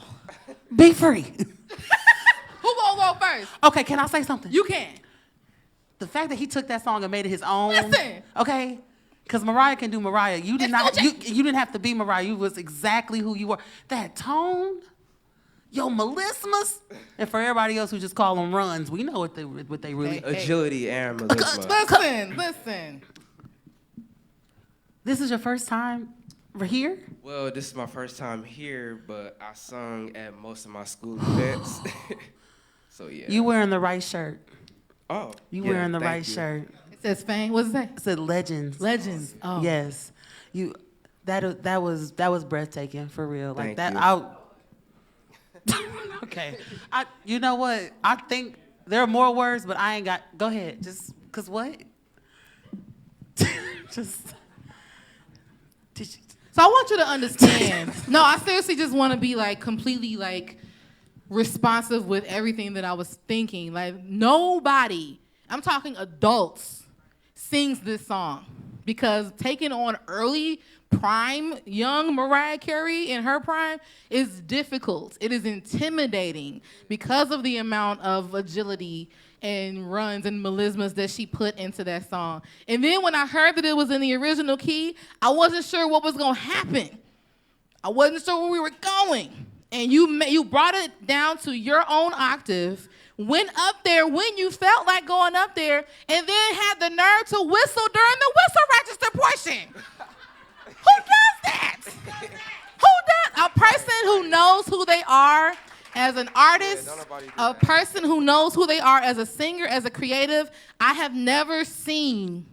Be free. Who gonna go first? Okay, can I say something? You can. The fact that he took that song and made it his own. Listen. Okay. Because Mariah can do Mariah. You did not. You didn't have to be Mariah. You was exactly who you were. That tone, yo, melismas, and for everybody else who just call them runs, we know what they really. Agility and melisma. Listen. This is your first time here? Well, this is my first time here, but I sung at most of my school events. So yeah. You wearing the right shirt. Oh. You yeah, wearing the thank right you. shirt. It says fame. What's that? It said Legends. Legends. Oh. Yes. That was breathtaking for real. Like Thank that. you. Okay. You know what? I think there are more words, but I ain't got. Go ahead. Just cause what? Just. So I want you to understand. No, I seriously just want to be like completely like responsive with everything that I was thinking. Like nobody, I'm talking adults, sings this song because taking on early prime young Mariah Carey in her prime is difficult. It is intimidating because of the amount of agility and runs and melismas that she put into that song. And then when I heard that it was in the original key, I wasn't sure what was gonna happen. I wasn't sure where we were going. And you brought it down to your own octave, went up there when you felt like going up there, and then had the nerve to whistle during the whistle register portion. Who does that? Who does? A person who knows who they are as an artist, a person who knows who they are as a singer, as a creative. I have never seen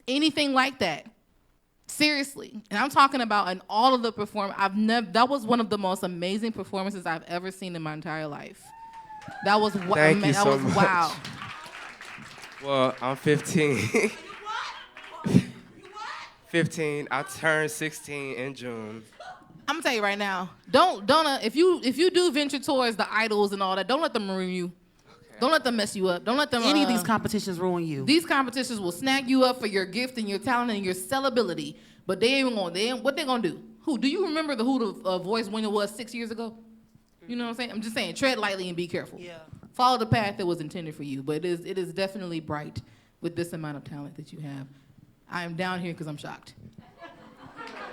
anything like that. Seriously. And I'm talking about in all of the that was one of the most amazing performances I've ever seen in my entire life. That was Thank you so much. wow. Well, I'm 15. 15. I turned 16 in June. I'm gonna tell you right now, don't if you do venture towards the idols and all that, don't let them ruin you. Okay. Don't let them mess you up. Don't let them any of these competitions ruin you. These competitions will snag you up for your gift and your talent and your sellability. But what they gonna do? Do you remember who the voice winner was 6 years ago? You know what I'm saying? I'm just saying, tread lightly and be careful. Yeah. Follow the path that was intended for you. But it is definitely bright with this amount of talent that you have. I am down here because I'm shocked.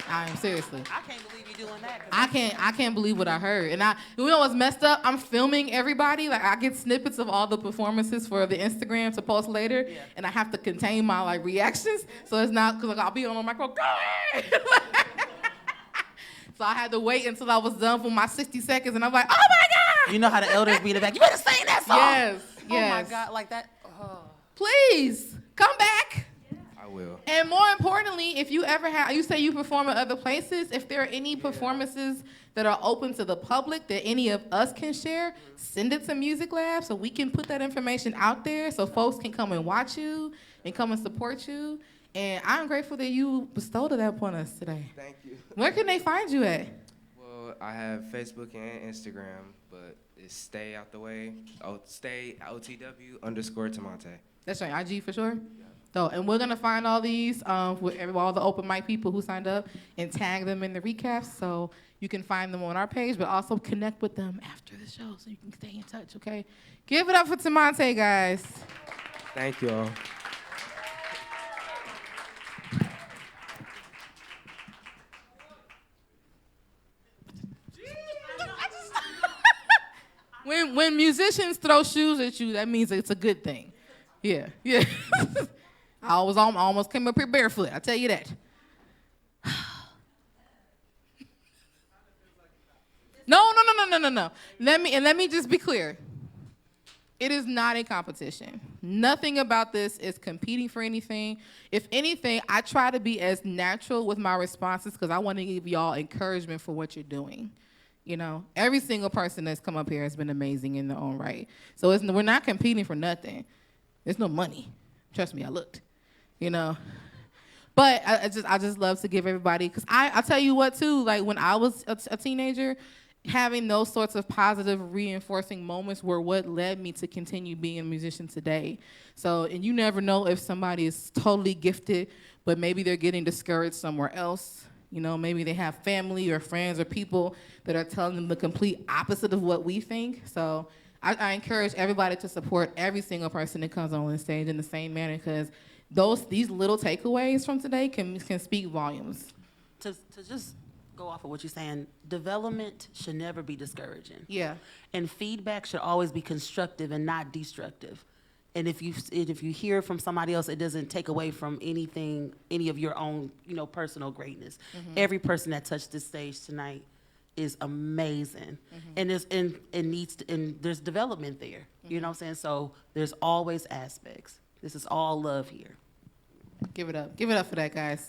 I am seriously. I can't believe you're doing that. I can't believe what I heard. And you know what's messed up? I'm filming everybody. Like I get snippets of all the performances for the Instagram to post later, and I have to contain my reactions. So it's not because I'll be on the micro. Go ahead. So I had to wait until I was done for my 60 seconds, and I'm like, oh my God! You know how the elders be in the back. You better sing that song. Yes. Oh my God, like that. Oh. Please come back. I will. And more importantly, if you ever you say you perform at other places, if there are any performances that are open to the public that any of us can share, send it to Music Lab so we can put that information out there so folks can come and watch you and come and support you. And I'm grateful that you bestowed that upon us today. Thank you. Where can they find you at? Well, I have Facebook and Instagram, but it's Stay Out the Way. Stay OTW_Tamonte. That's right, IG for sure? Yeah. So, and we're going to find all these with all the open mic people who signed up and tag them in the recaps so you can find them on our page, but also connect with them after the show so you can stay in touch, okay? Give it up for Tamonte, guys. Thank you all. When musicians throw shoes at you, that means it's a good thing. Yeah. I almost came up here barefoot, I tell you that. No. Let me just be clear. It is not a competition. Nothing about this is competing for anything. If anything, I try to be as natural with my responses because I want to give y'all encouragement for what you're doing. You know, every single person that's come up here has been amazing in their own right. So we're not competing for nothing. There's no money. Trust me, I looked. You know, but I just love to give everybody, because I'll tell you what too, like when I was a teenager, having those sorts of positive reinforcing moments were what led me to continue being a musician today. So, and you never know if somebody is totally gifted, but maybe they're getting discouraged somewhere else. You know, maybe they have family or friends or people that are telling them the complete opposite of what we think. So I encourage everybody to support every single person that comes on the stage in the same manner, because these little takeaways from today can speak volumes. To just go off of what you're saying, development should never be discouraging. Yeah. And feedback should always be constructive and not destructive. And if you hear from somebody else, it doesn't take away from any of your own, personal greatness. Mm-hmm. Every person that touched this stage tonight is amazing. Mm-hmm. And there's development there. Mm-hmm. You know what I'm saying? So there's always aspects. This is all love here. Give it up. Give it up for that, guys.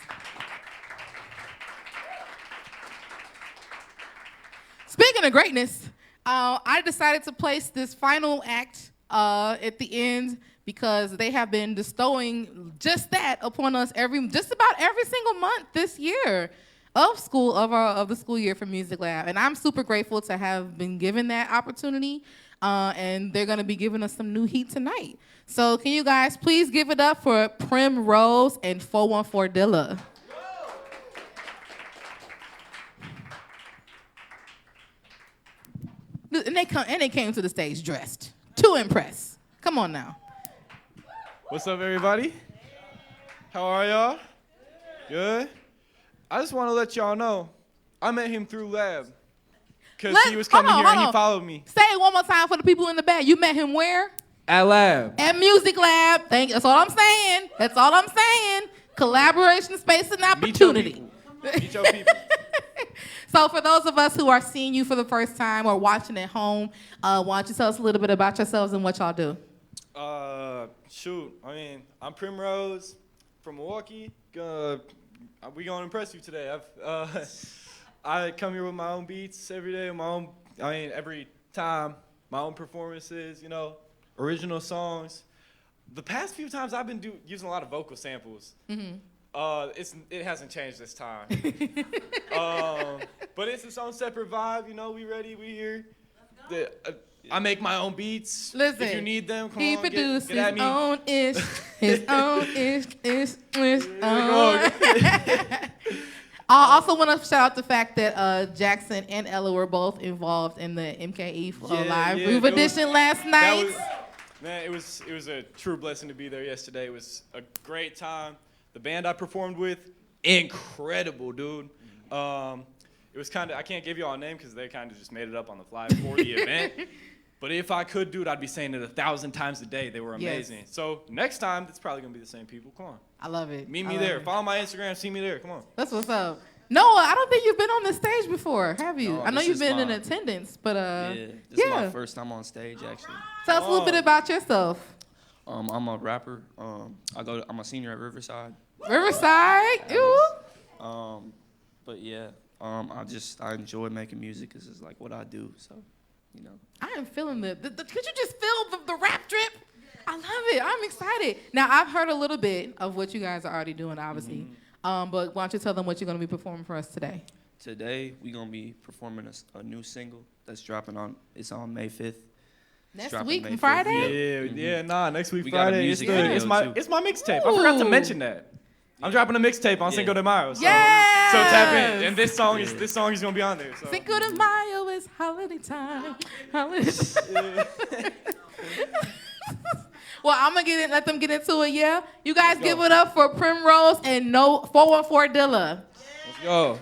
Speaking of greatness, I decided to place this final act at the end because they have been bestowing just that upon us just about every single month this year of the school year for Music Lab. And I'm super grateful to have been given that opportunity. And they're going to be giving us some new heat tonight. So can you guys please give it up for Primrose and 414 Dilla. And they came to the stage dressed to impress. Come on now. What's up, everybody? How are y'all? Good? I just want to let y'all know, I met him through Lab. Because he was coming here and he followed me. Say it one more time for the people in the back. You met him where? At Lab. At Music Lab. That's all I'm saying. That's all I'm saying. Collaboration, space, and opportunity. Meet your people. So for those of us who are seeing you for the first time or watching at home, why don't you tell us a little bit about yourselves and what y'all do? I'm Primrose from Milwaukee. Gonna we gonna impress you today. I come here with my own beats every day, every time, my own performances, original songs. The past few times I've been using a lot of vocal samples. It hasn't changed this time. But it's its own separate vibe, we ready, we here. I make my own beats. Listen, if you need them, come he on, produces get at me. his own own. I also want to shout out the fact that Jackson and Ella were both involved in the MKE Live Groove Edition last night. It was a true blessing to be there yesterday. It was a great time. The band I performed with, incredible, dude. It was I can't give you all a name because they kind of just made it up on the fly for the event. But if I could, dude, I'd be saying it 1,000 times a day. They were amazing. Yes. So next time, it's probably going to be the same people. Come on. I love it. Meet me there. Follow my Instagram. See me there. Come on. That's what's up. Noah, I don't think you've been on the stage before, have you? No, I know you've been in attendance, but this is my first time on stage, actually. Tell us a little bit about yourself. I'm a rapper. I'm a senior at Riverside. Riverside? Ew. But yeah, I enjoy making music because it's like what I do. So, I am feeling could you just feel the rap drip? I love it. I'm excited. Now, I've heard a little bit of what you guys are already doing, obviously. But why don't you tell them what you're going to be performing for us today? Today, we're going to be performing a new single that's dropping it's on May 5th. Next week, Friday? Next week, Friday. It's my mixtape. I forgot to mention that. I'm dropping a mixtape on Cinco de Mayo. So tap in. And this song is gonna be on there. So. Cinco de Mayo is holiday time. Well, I'm gonna let them get into it, yeah? You guys give it up for Primrose and 414 Dilla. Let's go.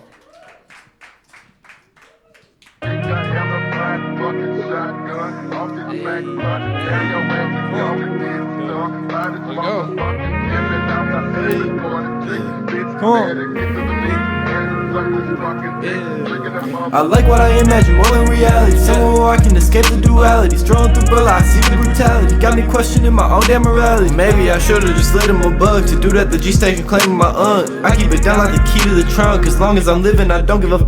I like what I imagine more than reality. Somewhere where I can escape the duality. Strolling through Berlin, I see the brutality. Got me questioning my own damn morality. Maybe I should've just let him a bug. To do that, the G-Station claiming my aunt. I keep it down like the key to the trunk. As long as I'm living, I don't give a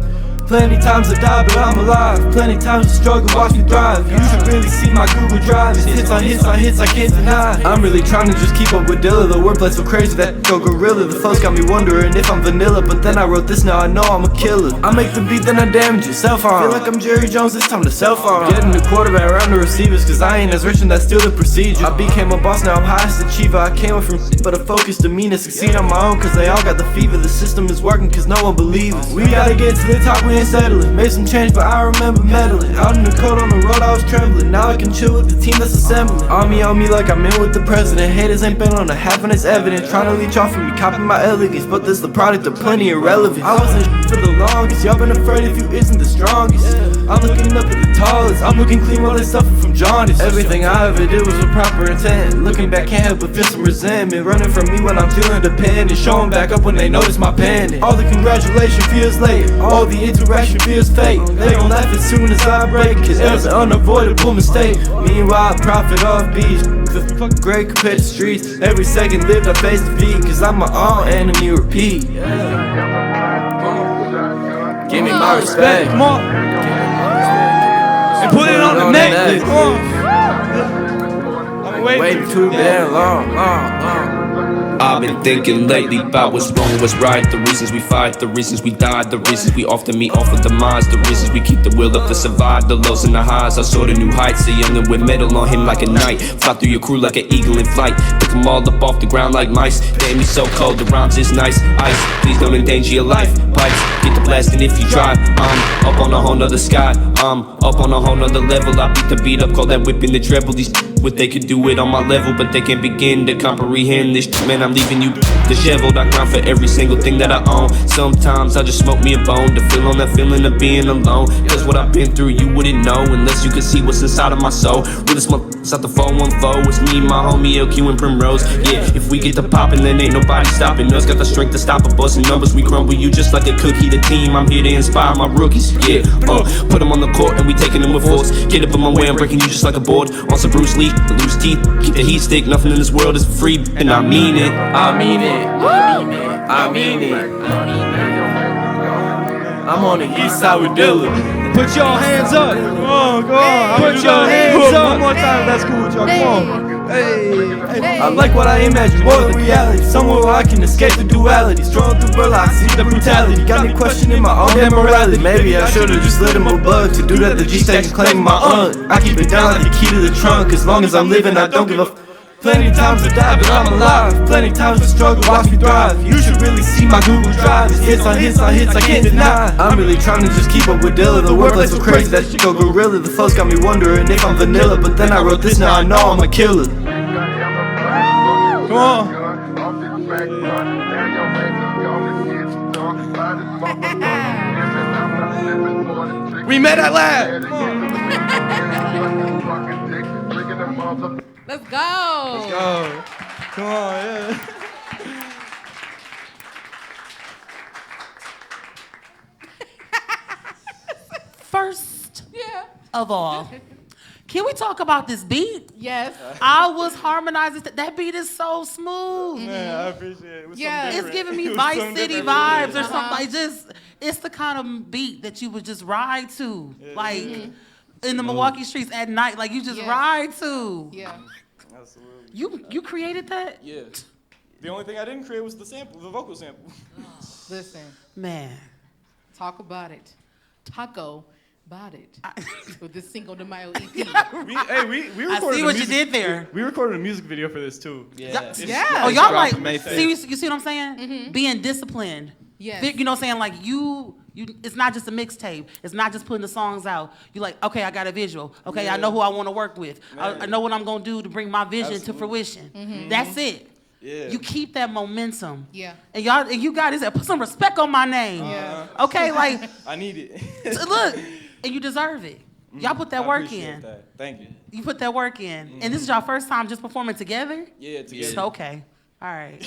Plenty times I die, but I'm alive. Plenty times to struggle, watch me thrive. You should really see my Google Drive. It's hits on hits on hits, I can't deny. I'm really trying to just keep up with Dilla. The wordplay's so crazy that go gorilla. The flows got me wondering if I'm vanilla, but then I wrote this, now I know I'm a killer. I make the beat, then I damage it, self-harm. Feel like I'm Jerry Jones, it's time to self-harm. Getting the quarterback around the receivers, cause I ain't as rich and that's still the procedure. I became a boss, now I'm highest achiever. I came up from but a focus demeanor. Succeed on my own, cause they all got the fever. The system is working, cause no one believes us. We gotta get to the top, we ain't settling. Made some change, but I remember meddling. Out in the cold on the road, I was trembling. Now I can chill with the team that's assembling. Army on me like I'm in with the president. Haters ain't been on a half and it's evident. Trying to leech off of me, copying my elegance, but this the product of plenty of relevance. I wasn't for the longest, y'all been afraid if you isn't the strongest. I'm looking up at the tallest, I'm looking clean while they suffer from jaundice. Everything I ever did was with proper intent. Looking back can't help but feel some resentment. Running from me when I'm feeling dependent. Showing back up when they notice my panic. All the congratulation feels late, all the interaction feels fake. They gon' laugh as soon as I break, cause it was an unavoidable mistake. Meanwhile I profit off beats, the great compared to streets. Every second lived I face defeat, cause I'm my own enemy, repeat. Give me my respect. Come on. And put it on the neck. Come on. I'm waiting too damn long. I've been thinking lately about what's wrong, what's right. The reasons we fight, the reasons we died, the reasons we often meet off of the minds, the reasons we keep the will up to survive, the lows and the highs. I saw the new heights, a youngin' with metal on him like a knight. Fly through your crew like an eagle in flight. Pick them all up off the ground like mice. Damn, you so cold, the rhymes is nice. Ice, please don't endanger your life. Pipes, get the blasting if you try. I'm up on a whole nother sky. I'm up on a whole nother level. I beat the beat up, call that whipping the treble. These what they could do it on my level, but they can't begin to comprehend this. Man, I'm leaving you disheveled. I grind for every single thing that I own. Sometimes I just smoke me a bone to feel on that feeling of being alone. Cause what I've been through you wouldn't know unless you could see what's inside of my soul. Realest months out the 414. It's me, my homie LQ and Primrose. Yeah, if we get to poppin', then ain't nobody stopping us. Got the strength to stop a bus and numbers. We crumble you just like a cookie. The team, I'm here to inspire my rookies. Yeah, put them on the court and we taking them with force. Get up in my way, I'm breaking you just like a board. On some Bruce Lee, loose teeth, keep the heat stick. Nothing in this world is free, and I mean it. I mean it. I mean it. I'm on the east side with Dilla. Put your hands up. Come on, go on. Put your hands up. One more time. That's cool with y'all. Come on. Hey. I like what I imagine, more than reality. Somewhere where I can escape the duality. Strolling through Burlock, see the brutality. Got me questioning my own damn morality. Maybe I should've just let him a bug. To do that, the G-Station's claiming my aunt. I keep it down like the key to the trunk. As long as I'm living, I don't give a Plenty times to die, but I'm alive. Plenty times to struggle, watch me thrive. You should really see my Google Drive. It's hits on hits on hits, I can't deny. I'm really trying to just keep up with Dilla. The wordplay's so crazy, that shit go gorilla. The flows got me wondering if I'm vanilla. But then I wrote this, now I know I'm a killer. Come on. We met at lab. Let's go. Let's go. Come on, yeah. First of all, can we talk about this beat? Yes. I was harmonizing. That beat is so smooth. Man, I appreciate it. Yeah, it's giving me Vice City vibes or something. Like it's the kind of beat that you would just ride to, like in the Milwaukee streets at night. Like you just ride to. Yeah. Absolutely. You created that? Yeah. The only thing I didn't create was the sample, the vocal sample. Listen, man, talk about it. Taco about it with this Cinco de Mayo EP. we recorded. I see what you did there. We recorded a music video for this too. Yeah. Yeah. Oh, y'all like See, you see what I'm saying? Being disciplined. Yes. You know what I'm saying? Like you it's not just a mixtape. It's not just putting the songs out. You're like, okay, I got a visual. Okay, I know who I want to work with. I know what I'm gonna do to bring my vision to fruition. That's it. Yeah. You keep that momentum. Yeah. And you guys put some respect on my name. Yeah. Okay, like I need it. look, and you deserve it. Y'all put that work in. That. Thank you. You put that work in. And this is your first time just performing together? Yeah, together. So, okay. All right.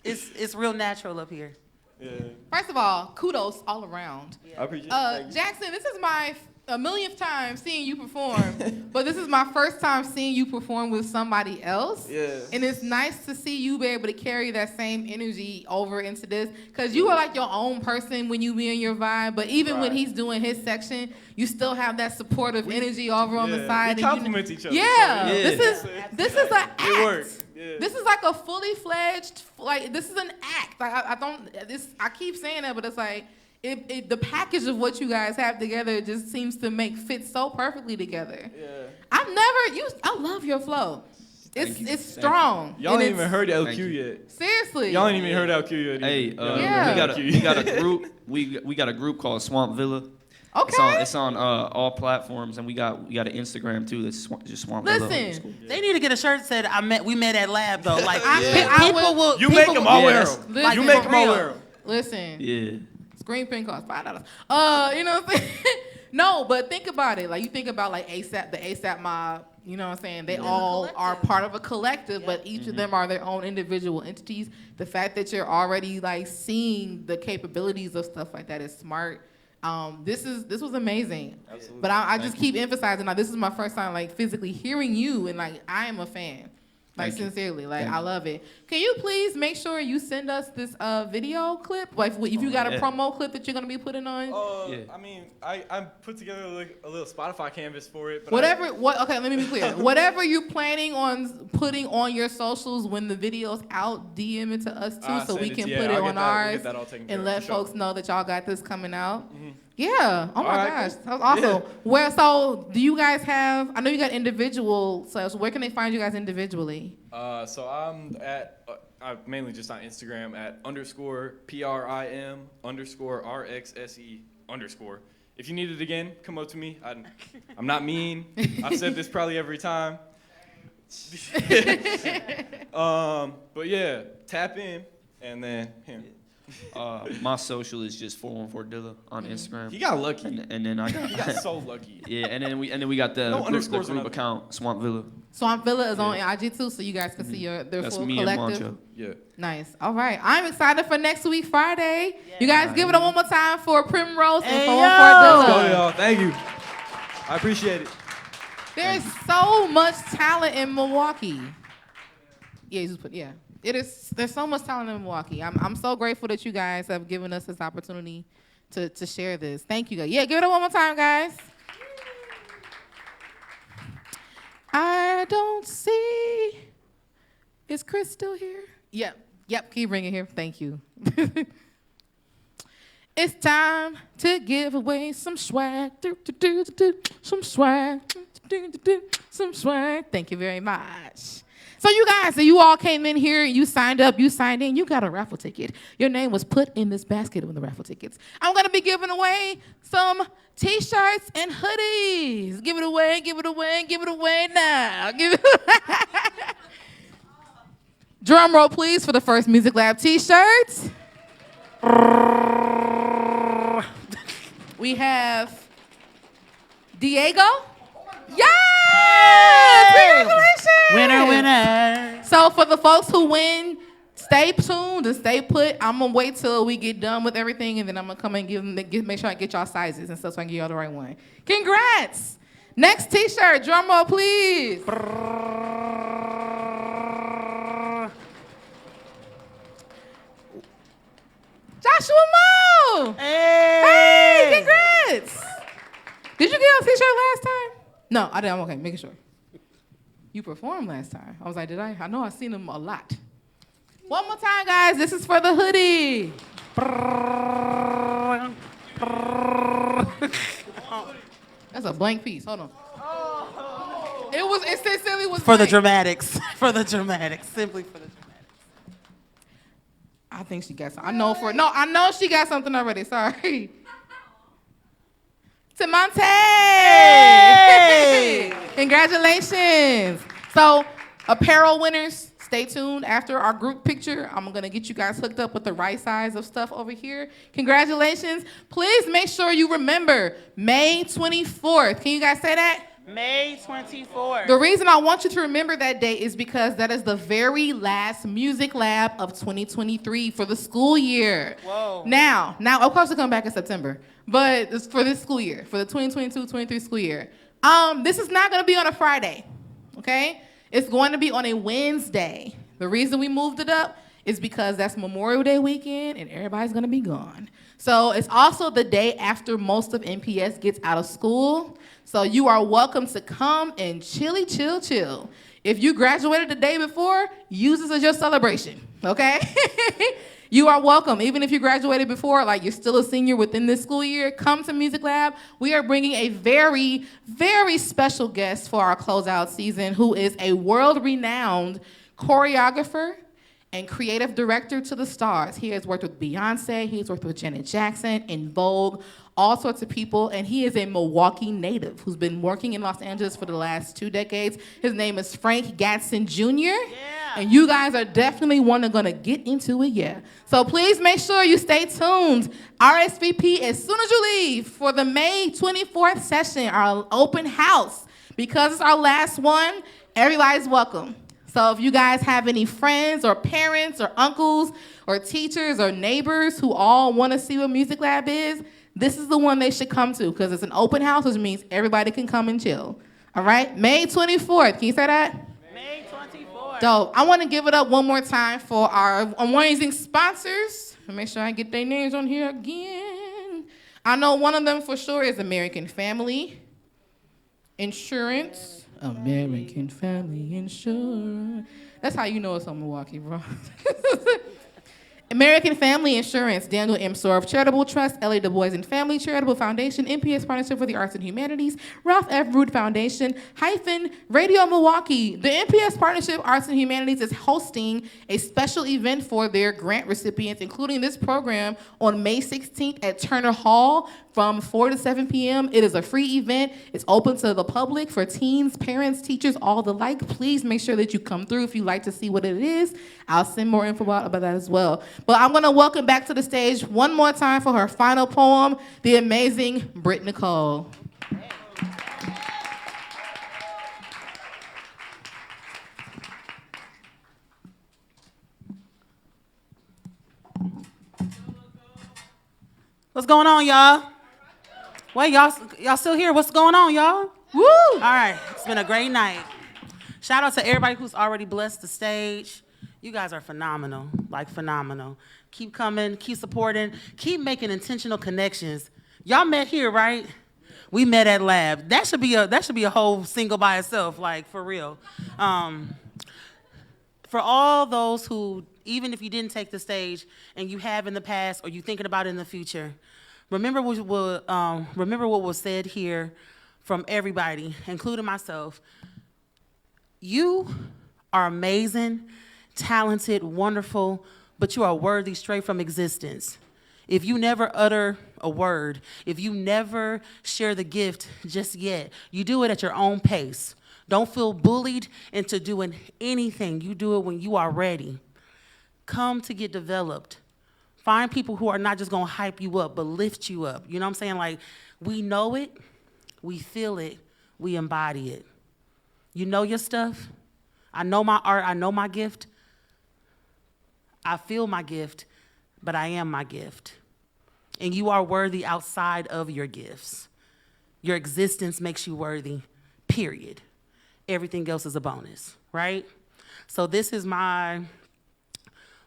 It's real natural up here. Yeah. First of all, kudos all around. I appreciate it. Jackson, this is my a millionth time seeing you perform, but this is my first time seeing you perform with somebody else. Yeah. And it's nice to see you be able to carry that same energy over into this, because you are like your own person when you be in your vibe, but even when he's doing his section, you still have that supportive energy over on the side. We compliment each other. Yeah. So, This is an act. It works. Yeah. This is like a fully fledged, like, this is an act. Like, I keep saying that, but it's like, the package of what you guys have together just seems to fit so perfectly together. Yeah. I love your flow. It's strong. Y'all ain't even heard LQ yet. Seriously. Y'all ain't even heard LQ yet. Hey, we got a group. We got a group called Swamp Villa. Okay. It's on all platforms, and we got an Instagram too. That's just Swamp Villa. Listen, they need to get a shirt that said we met at lab though. Like people will. You make them all wear them. Listen, You make them all wear them. Listen. Yeah. Screen print costs $5. You know what I'm saying? No, but think about it. Like, you think about like ASAP, the ASAP mob. You know what I'm saying? They all are part of a collective, but each of them are their own individual entities. The fact that you're already like seeing the capabilities of stuff like that is smart. This was amazing. Absolutely. But I just keep emphasizing, like, this is my first time like physically hearing you, and like I am a fan. Like, sincerely, like, I love it. Can you please make sure you send us this video clip? Like, if you got a promo clip that you're gonna be putting on? I mean, I put together like a little Spotify canvas for it. But okay, let me be clear. Whatever you're planning on putting on your socials when the video's out, DM it to us too, so we can put it on ours and let folks know that y'all got this coming out. Mm-hmm. Yeah. Oh my gosh, that was awesome. Yeah. So do you guys have? I know you got individual. So where can they find you guys individually? So I'm at. I'm mainly just on Instagram at _PRIM_RXSE_. If you need it again, come up to me. I'm not mean. I've said this probably every time. But yeah, tap in and then him. My social is just 414 Dilla on Instagram. He got lucky. And then I got. He got so lucky. Yeah, and then we got the group account Swamp Villa. Swamp Villa is on IG too, so you guys can see their That's full me collective. And Moncho. Yeah. Nice. All right. I'm excited for next week, Friday. Yeah. You guys give it up one more time for Primrose and 414 Dilla. Let's go, y'all. Thank you. I appreciate it. There's so much talent in Milwaukee. Yeah, you just put There's so much talent in Milwaukee. I'm so grateful that you guys have given us this opportunity to share this. Thank you guys. Yeah, give it up one more time, guys. I don't see. Is Chris still here? Yep, keep bringing here. Thank you. It's time to give away some swag. Some swag. Some swag. Thank you very much. So you guys, so you all came in here, you signed up, you signed in, you got a raffle ticket. Your name was put in this basket with the raffle tickets. I'm gonna be giving away some t-shirts and hoodies. Give it away, give it away, give it away now. Give it Drum roll, please, for the first Music Lab t-shirts. We have Diego. Yes! Congratulations! Winner. So for the folks who win, stay tuned and stay put. I'm gonna wait till we get done with everything, and then I'm gonna come and make sure I get y'all sizes and stuff so I can give y'all the right one. Congrats! Next t-shirt, drum roll, please. Joshua Mo! Hey, congrats! Did you get a t-shirt last time? No, I didn't. I'm okay, making sure. You performed last time. I was like, did I? I know I've seen them a lot. One more time, guys. This is for the hoodie. That's a blank piece. Hold on. It sincerely was for blank. the dramatics. For the dramatics. Simply for the dramatics. I think she got something. I know she got something already. Sorry. Tamonte! Hey! Congratulations. So, apparel winners, stay tuned. After our group picture, I'm going to get you guys hooked up with the right size of stuff over here. Congratulations. Please make sure you remember May 24th. Can you guys say that? May 24th. The reason I want you to remember that date is because that is the very last Music Lab of 2023 for the school year. Whoa. Now, of course, we'll come back in September, but it's for this school year, for the 2022-23 school year. This is not going to be on a Friday, okay? It's going to be on a Wednesday. The reason we moved it up is because that's Memorial Day weekend and everybody's going to be gone. So it's also the day after most of MPS gets out of school. So you are welcome to come and chill. If you graduated the day before, use this as your celebration, okay? You are welcome. Even if you graduated before, like you're still a senior within this school year, come to Music Lab. We are bringing a very, very special guest for our closeout season who is a world-renowned choreographer and creative director to the stars. He has worked with Beyonce, he has worked with Janet Jackson, In Vogue, all sorts of people, and he is a Milwaukee native who's been working in Los Angeles for the last 2 decades. His name is Frank Gatson Jr., and you guys are definitely gonna get into it, yeah. So please make sure you stay tuned. RSVP as soon as you leave for the May 24th session, our open house. Because it's our last one, everybody's welcome. So if you guys have any friends or parents or uncles or teachers or neighbors who all want to see what Music Lab is, this is the one they should come to because it's an open house, which means everybody can come and chill. All right? May 24th. Can you say that? May 24th. Dope. I want to give it up one more time for our amazing sponsors. Make sure I get their names on here again. I know one of them for sure is American Family Insurance. American Family Insurance. That's how you know it's on Milwaukee, bro. American Family Insurance, Daniel M. Sorov Charitable Trust, L.A. Du Bois and Family Charitable Foundation, MPS Partnership for the Arts and Humanities, Ralph F. Root Foundation, Radio Milwaukee. The MPS Partnership Arts and Humanities is hosting a special event for their grant recipients, including this program on May 16th at Turner Hall from 4 to 7 p.m. It is a free event. It's open to the public for teens, parents, teachers, all the like. Please make sure that you come through if you'd like to see what it is. I'll send more info about that as well. But I'm going to welcome back to the stage one more time for her final poem, the amazing Brit Nicole. What's going on, y'all? Wait, y'all still here? What's going on, y'all? Woo! All right, it's been a great night. Shout out to everybody who's already blessed the stage. You guys are phenomenal, like phenomenal. Keep coming, keep supporting, keep making intentional connections. Y'all met here, right? We met at lab. That should be a whole single by itself, like for real. For all those who, even if you didn't take the stage and you have in the past or you're thinking about it in the future, remember what was said here from everybody, including myself. You are amazing, talented, wonderful, but you are worthy straight from existence. If you never utter a word, if you never share the gift just yet, you do it at your own pace. Don't feel bullied into doing anything. You do it when you are ready. Come to get developed. Find people who are not just gonna hype you up, but lift you up. You know what I'm saying? Like, we know it, we feel it, we embody it. You know your stuff. I know my art, I know my gift. I feel my gift, but I am my gift. And you are worthy outside of your gifts. Your existence makes you worthy, period. Everything else is a bonus, right? So this is my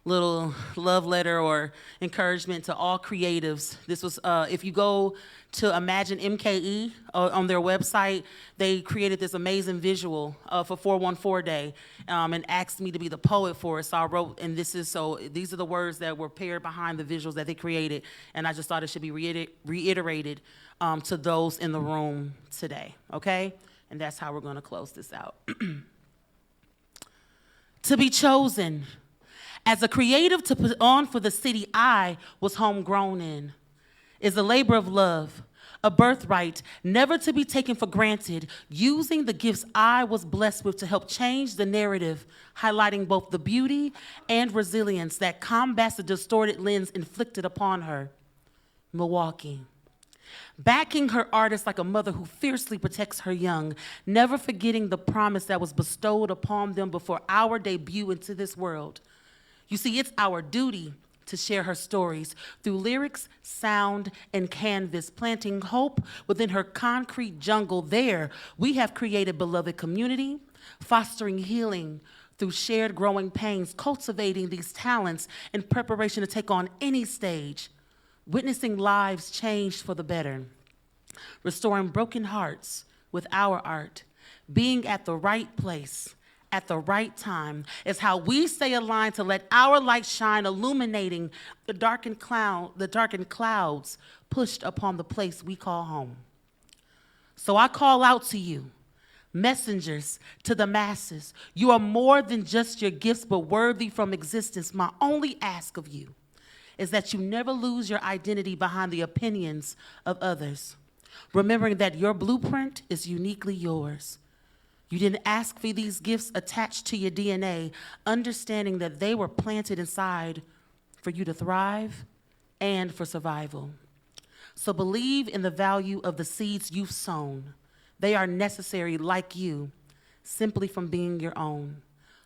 little love letter or encouragement to all creatives. This was, if you go to Imagine MKE on their website, they created this amazing visual for 414 Day and asked me to be the poet for it. So I wrote, and these are the words that were paired behind the visuals that they created, and I just thought it should be reiterated to those in the room today, okay? And that's how we're gonna close this out. To be chosen as a creative to put on for the city I was homegrown in is a labor of love, a birthright never to be taken for granted, using the gifts I was blessed with to help change the narrative, highlighting both the beauty and resilience that combats the distorted lens inflicted upon her. Milwaukee. Backing her artists like a mother who fiercely protects her young, never forgetting the promise that was bestowed upon them before our debut into this world. You see, it's our duty to share her stories through lyrics, sound, and canvas, planting hope within her concrete jungle. There, we have created beloved community, fostering healing through shared growing pains, cultivating these talents in preparation to take on any stage, witnessing lives changed for the better, restoring broken hearts with our art, being at the right place at the right time is how we stay aligned to let our light shine, illuminating the darkened clouds pushed upon the place we call home. So I call out to you, messengers to the masses. You are more than just your gifts, but worthy from existence. My only ask of you is that you never lose your identity behind the opinions of others, remembering that your blueprint is uniquely yours. You didn't ask for these gifts attached to your DNA, understanding that they were planted inside for you to thrive and for survival. So believe in the value of the seeds you've sown. They are necessary, like you, simply from being your own,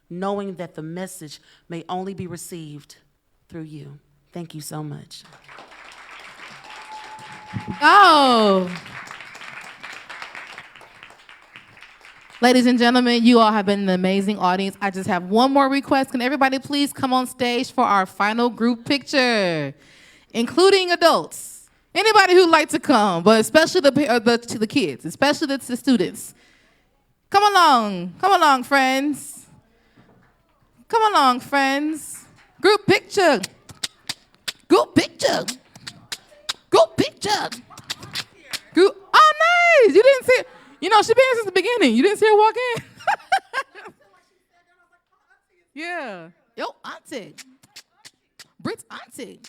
knowing that the message may only be received through you. Thank you so much. Oh. Ladies and gentlemen, you all have been an amazing audience. I just have one more request. Can everybody please come on stage for our final group picture, including adults? Anybody who'd like to come, but especially the kids, especially the students. Come along, friends. Come along, friends. Group picture. Group picture. Group picture. Group. Oh, nice. You didn't see it. You know, she been here since the beginning. You didn't see her walk in? Yeah. Yo, auntie. Brit's auntie.